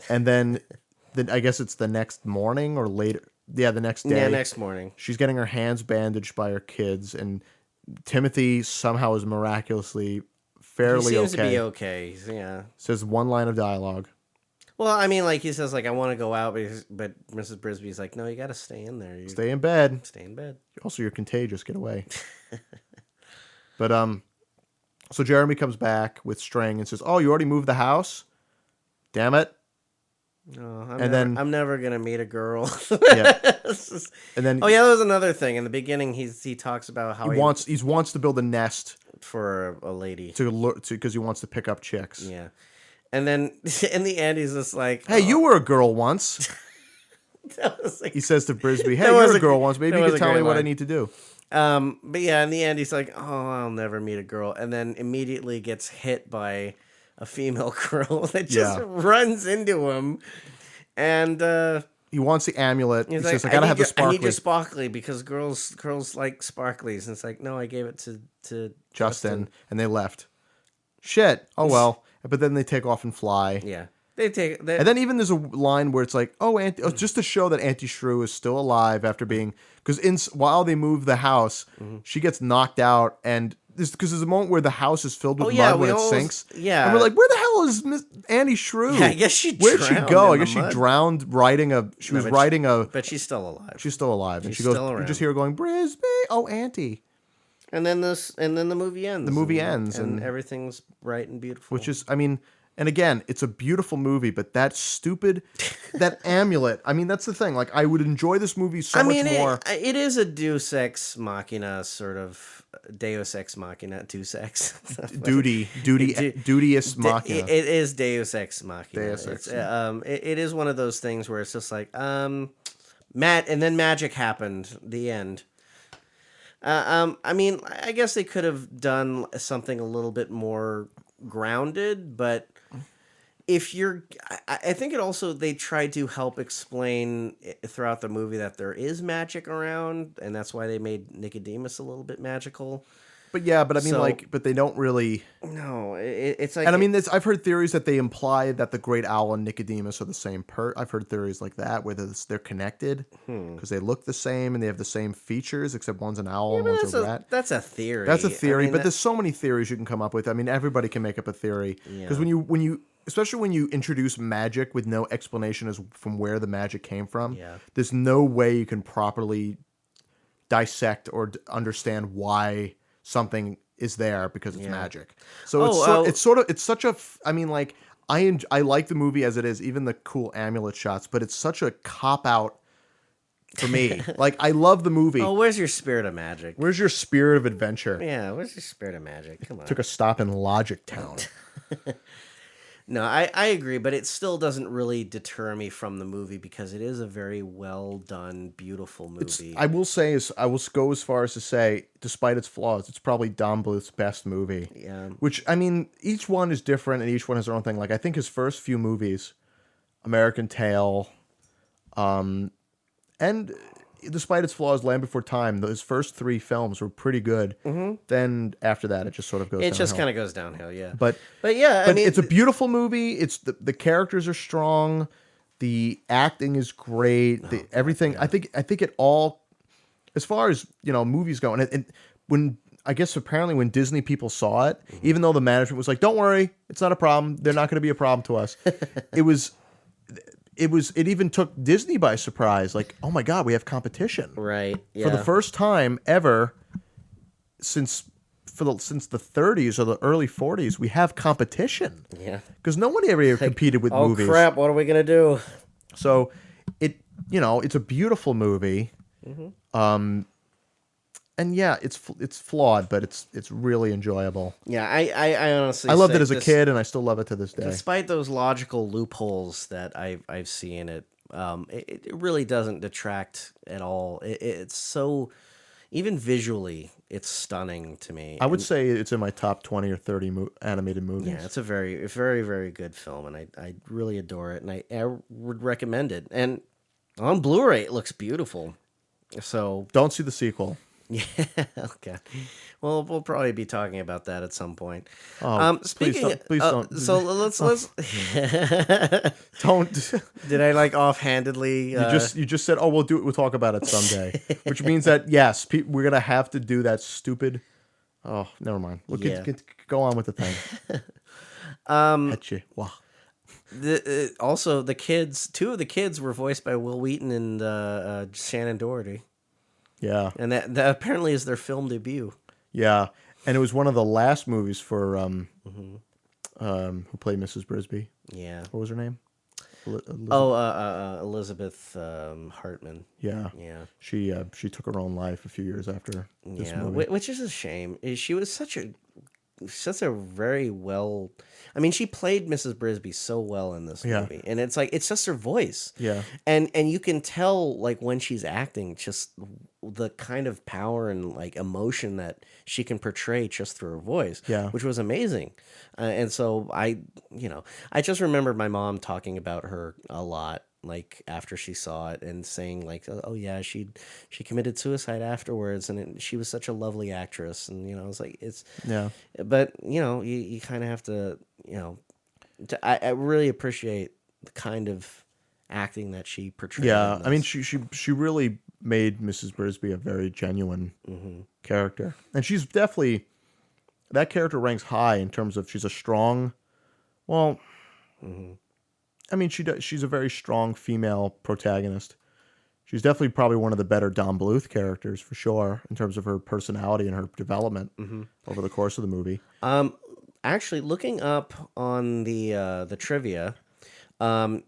And then I guess it's the next morning or later. Yeah, the next day. Yeah, next morning. She's getting her hands bandaged by her kids, and Timothy somehow is miraculously fairly seems to be okay. okay. Yeah. Says one line of dialogue. Well, I mean, like he says, like I want to go out, but Mrs. Brisby's like, no, you got to stay in there. You Stay in bed. stay in bed. Also, you're contagious. Get away. But so Jeremy comes back with string and says, "Oh, you already moved the house? Damn it!" No, I'm never gonna meet a girl. Yeah. And then oh yeah, that was another thing. In the beginning, he talks about how he wants to build a nest for a lady because he wants to pick up chicks. Yeah, and then in the end, he's just like, "Hey, you were a girl once." He says to Brisby, "Hey, you were a girl once. Maybe you could tell me what I need to do." But yeah, in the end, he's like, "Oh, I'll never meet a girl," and then immediately gets hit by a female girl that just runs into him, and he wants the amulet. He says, "I gotta have the sparkly." I need your sparkly because girls like sparklies, and it's like, no, I gave it to Justin, and they left. Shit. Oh well. But then they take off and fly. Yeah. And then even there's a line where it's like, just to show that Auntie Shrew is still alive after being, because while they move the house, she gets knocked out, and because there's a moment where the house is filled with mud when it sinks. Yeah, and we're like, where the hell is Miss Auntie Shrew? Yeah, I guess she where'd she go? I guess she mud. drowned riding a. She was riding a. But she's still alive. She's still alive, and She's she goes. still around. You just hear her going, Brisby, oh Auntie. And then the movie ends. The movie ends, and everything's bright and beautiful. Which is, I mean. And again, it's a beautiful movie, but that amulet. I mean, that's the thing. Like, I would enjoy this movie so much more. It is a Deus Ex Machina sort of Deus Ex Machina, Deus Ex. Duteous Machina. It is Deus Ex Machina. Deus Ex. It is one of those things where it's just like, and then magic happened. The end. I mean, I guess they could have done something a little bit more grounded, but I think it also, they tried to help explain throughout the movie that there is magic around, and that's why they made Nicodemus a little bit magical. But yeah, but I mean, but they don't really. No, it's like, and I mean, I've heard theories that they imply that the Great Owl and Nicodemus are the same I've heard theories like that, where they're connected because they look the same and they have the same features, except one's an owl and one's a rat. That's a theory. That's a theory, but there's so many theories you can come up with. I mean, everybody can make up a theory because when you especially when you introduce magic with no explanation as from where the magic came from, there's no way you can properly dissect or understand why something is there because it's magic. So it's such a. I mean, like I like the movie as it is, even the cool amulet shots, but it's such a cop out for me. Like, I love the movie. Oh, where's your spirit of magic? Where's your spirit of adventure? Yeah, where's your spirit of magic? Come on. Took a stop in Logic Town. No, I agree, but it still doesn't really deter me from the movie because it is a very well done, beautiful movie. I will go as far as to say, despite its flaws, it's probably Don Bluth's best movie. Yeah. Which, I mean, each one is different and each one has their own thing. Like, I think his first few movies, American Tail, and despite its flaws, Land Before Time, his first three films were pretty good. Mm-hmm. Then after that, it just sort of goes downhill. It just kind of goes downhill, yeah. But yeah, I mean, it's a beautiful movie. It's the characters are strong. The acting is great. Everything. Yeah. I think it all, as far as, movies go, and when, I guess apparently when Disney people saw it, even though the management was like, don't worry, it's not a problem. They're not going to be a problem to us. It even took Disney by surprise. Like, oh my God, we have competition. Right. Yeah. For the first time ever since the 30s or the early 40s, we have competition. Yeah. Because nobody ever competed with movies. Oh crap! What are we gonna do? So it's a beautiful movie. Mm-hmm. And yeah, it's flawed, but it's really enjoyable. Yeah, I honestly, I loved it as a kid, and I still love it to this day. Despite those logical loopholes that I've seen it, it really doesn't detract at all. It's so, even visually, it's stunning to me. I would say it's in my top 20 or 30 animated movies. Yeah, it's a very, very, very good film, and I really adore it, and I would recommend it. And on Blu-ray, it looks beautiful. So don't see the sequel. Yeah. Okay. Well, we'll probably be talking about that at some point. Oh, speaking. Please don't. So let's. Don't. Did I offhandedly? You just said, oh, we'll talk about it someday, which means that yes, we're gonna have to do that stupid Oh, never mind. Well, Yeah. go on with the thing. Um, Etche. Wow. Also, the kids, two of the kids were voiced by Will Wheaton and Shannon Doherty, Yeah. and that apparently is their film debut. Yeah. And it was one of the last movies for Hmm. who played Mrs. Brisby. Yeah. What was her name? Elizabeth. Oh, Elizabeth Hartman. Yeah. Yeah. She took her own life a few years after this Yeah, movie. which is a shame. She was such a very well. I mean, she played Mrs. Brisby so well in this Yeah. movie, and it's like it's just her voice. Yeah. And you can tell like when she's acting, just the kind of power and like emotion that she can portray just through her voice. Yeah. Which was amazing. And so I just remember my mom talking about her a lot. Like after she saw it and saying like, oh yeah, she committed suicide afterwards, and she was such a lovely actress, and I was like, it's Yeah. but you kind of have to I really appreciate the kind of acting that she portrayed. Yeah. in I mean, this. she really made Mrs. Brisby a very genuine character, and she's definitely that character ranks high in terms of she's a strong. Well, I mean, she's a very strong female protagonist. She's definitely probably one of the better Don Bluth characters for sure in terms of her personality and her development over the course of the movie. Actually, looking up on the trivia,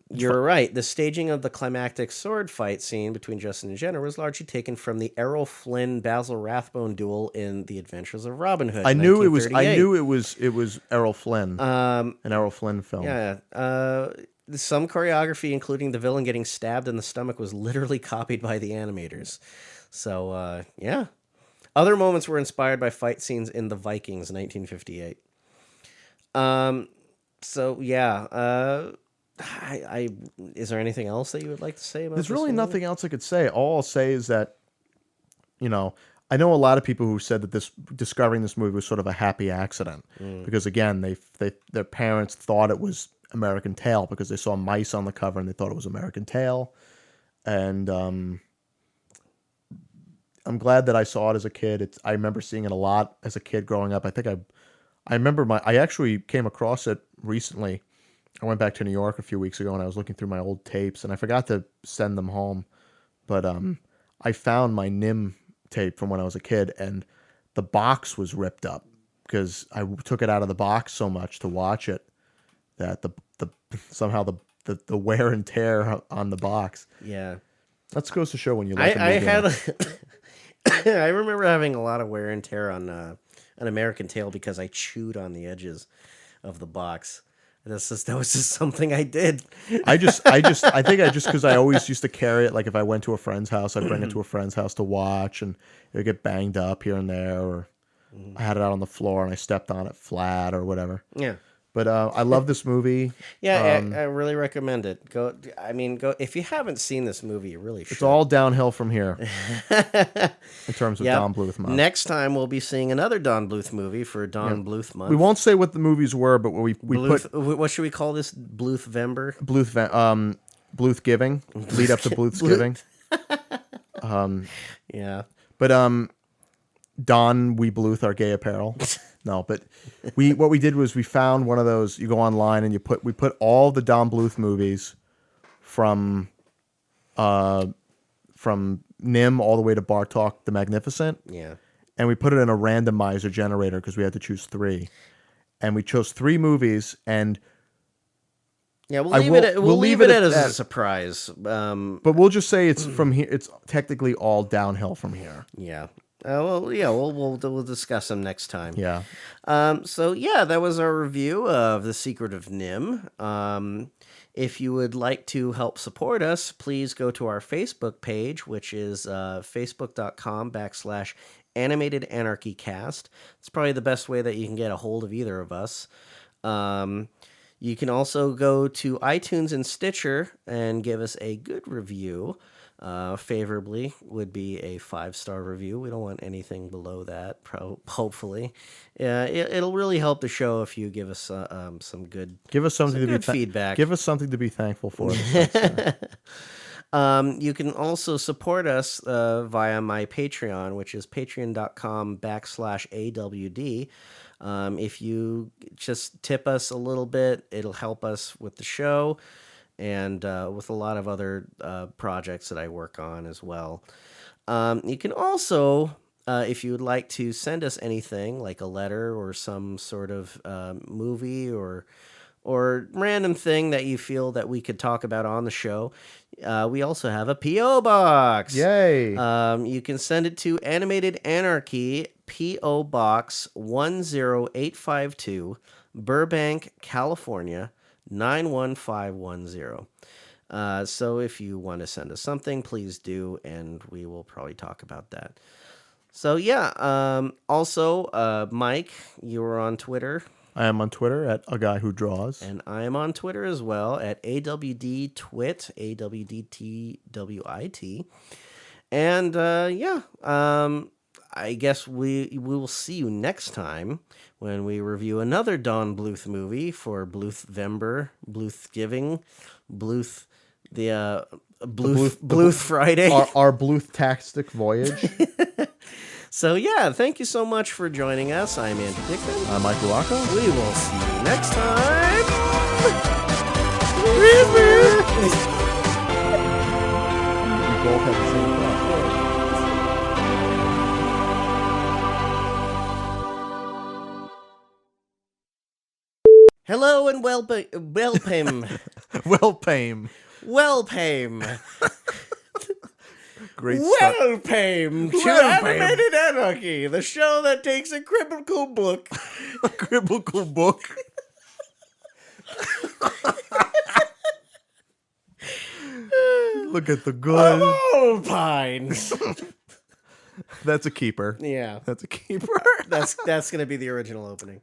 you're right. The staging of the climactic sword fight scene between Justin and Jenner was largely taken from the Errol Flynn Basil Rathbone duel in The Adventures of Robin Hood. I knew it was 1938. Errol Flynn, an Errol Flynn film. Yeah. Some choreography, including the villain getting stabbed in the stomach, was literally copied by the animators. So, yeah. Other moments were inspired by fight scenes in The Vikings, 1958. So yeah. I is there anything else that you would like to say about There's this really movie? nothing else I could say. All I'll say is that, I know a lot of people who said that discovering this movie was sort of a happy accident because again, their parents thought it was American Tail because they saw mice on the cover and they thought it was American Tail, and I'm glad that I saw it as a kid. I remember seeing it a lot as a kid growing up. I remember I actually came across it recently. I went back to New York a few weeks ago and I was looking through my old tapes and I forgot to send them home, but I found my NIMH tape from when I was a kid and the box was ripped up because I took it out of the box so much to watch it that the somehow the wear and tear on the box. Yeah. That goes to show when you like a movie. I remember having a lot of wear and tear on an American Tail because I chewed on the edges of the box. That was just something I did. I think because I always used to carry it. Like if I went to a friend's house, I'd bring it to a friend's house to watch, and it would get banged up here and there, or I had it out on the floor and I stepped on it flat or whatever. Yeah. But I love this movie. Yeah, I really recommend it. Go if you haven't seen this movie, you really should. It's all downhill from here in terms of Yep. Don Bluth month. Next time we'll be seeing another Don Bluth movie for Don Bluth month. We won't say what the movies were, but we Bluth, put what should we call this? Bluth-vember? Bluth giving lead up to Bluth's giving. Yeah. But Don We Bluth our gay apparel. No, but what we did was we found one of those. You go online and we put all the Don Bluth movies from NIMH all the way to Bartok the Magnificent. Yeah. And we put it in a randomizer generator because we had to choose 3. And we chose 3 movies, and Yeah, we'll we'll leave it as a surprise. but we'll just say it's from here. It's technically all downhill from here. Yeah. We'll discuss them next time. Yeah. So yeah, that was our review of The Secret of NIMH. If you would like to help support us, please go to our Facebook page, which is facebook.com/Animated Anarchy Cast. It's probably the best way that you can get a hold of either of us. You can also go to iTunes and Stitcher and give us a good review. Favorably would be a 5-star review. We don't want anything below that. Hopefully, it'll really help the show if you give us some good. Give us something to be feedback. Give us something to be thankful for. You can also support us via my Patreon, which is patreon.com/AWD. If you just tip us a little bit, it'll help us with the show and with a lot of other projects that I work on as well. You can also, if you would like to send us anything like a letter or some sort of movie or random thing that you feel that we could talk about on the show, we also have a P.O. Box. Yay. You can send it to Animated Anarchy, P.O. Box 10852, Burbank, California, 91510. So if you want to send us something, please do, and we will probably talk about that. So yeah, also, Mike, you were on Twitter. I am on Twitter at a guy who draws. And I am on Twitter as well at AWDTwit, AWDTWIT. And I guess we will see you next time when we review another Don Bluth movie for Bluthvember, Bluthgiving, Bluth, Bluth Friday. Our Bluth-tastic voyage. So yeah, thank you so much for joining us. I'm Andy Dickman. I'm Mike Ruocco. We will see you next time. We both have the same thought. Hello and welpame. Welpame. Welpame. Great start. Welpame to Animated Anarchy, the show that takes a critical book. A critical book. Look at the good. Alpine. That's a keeper. Yeah. That's a keeper. That's going to be the original opening.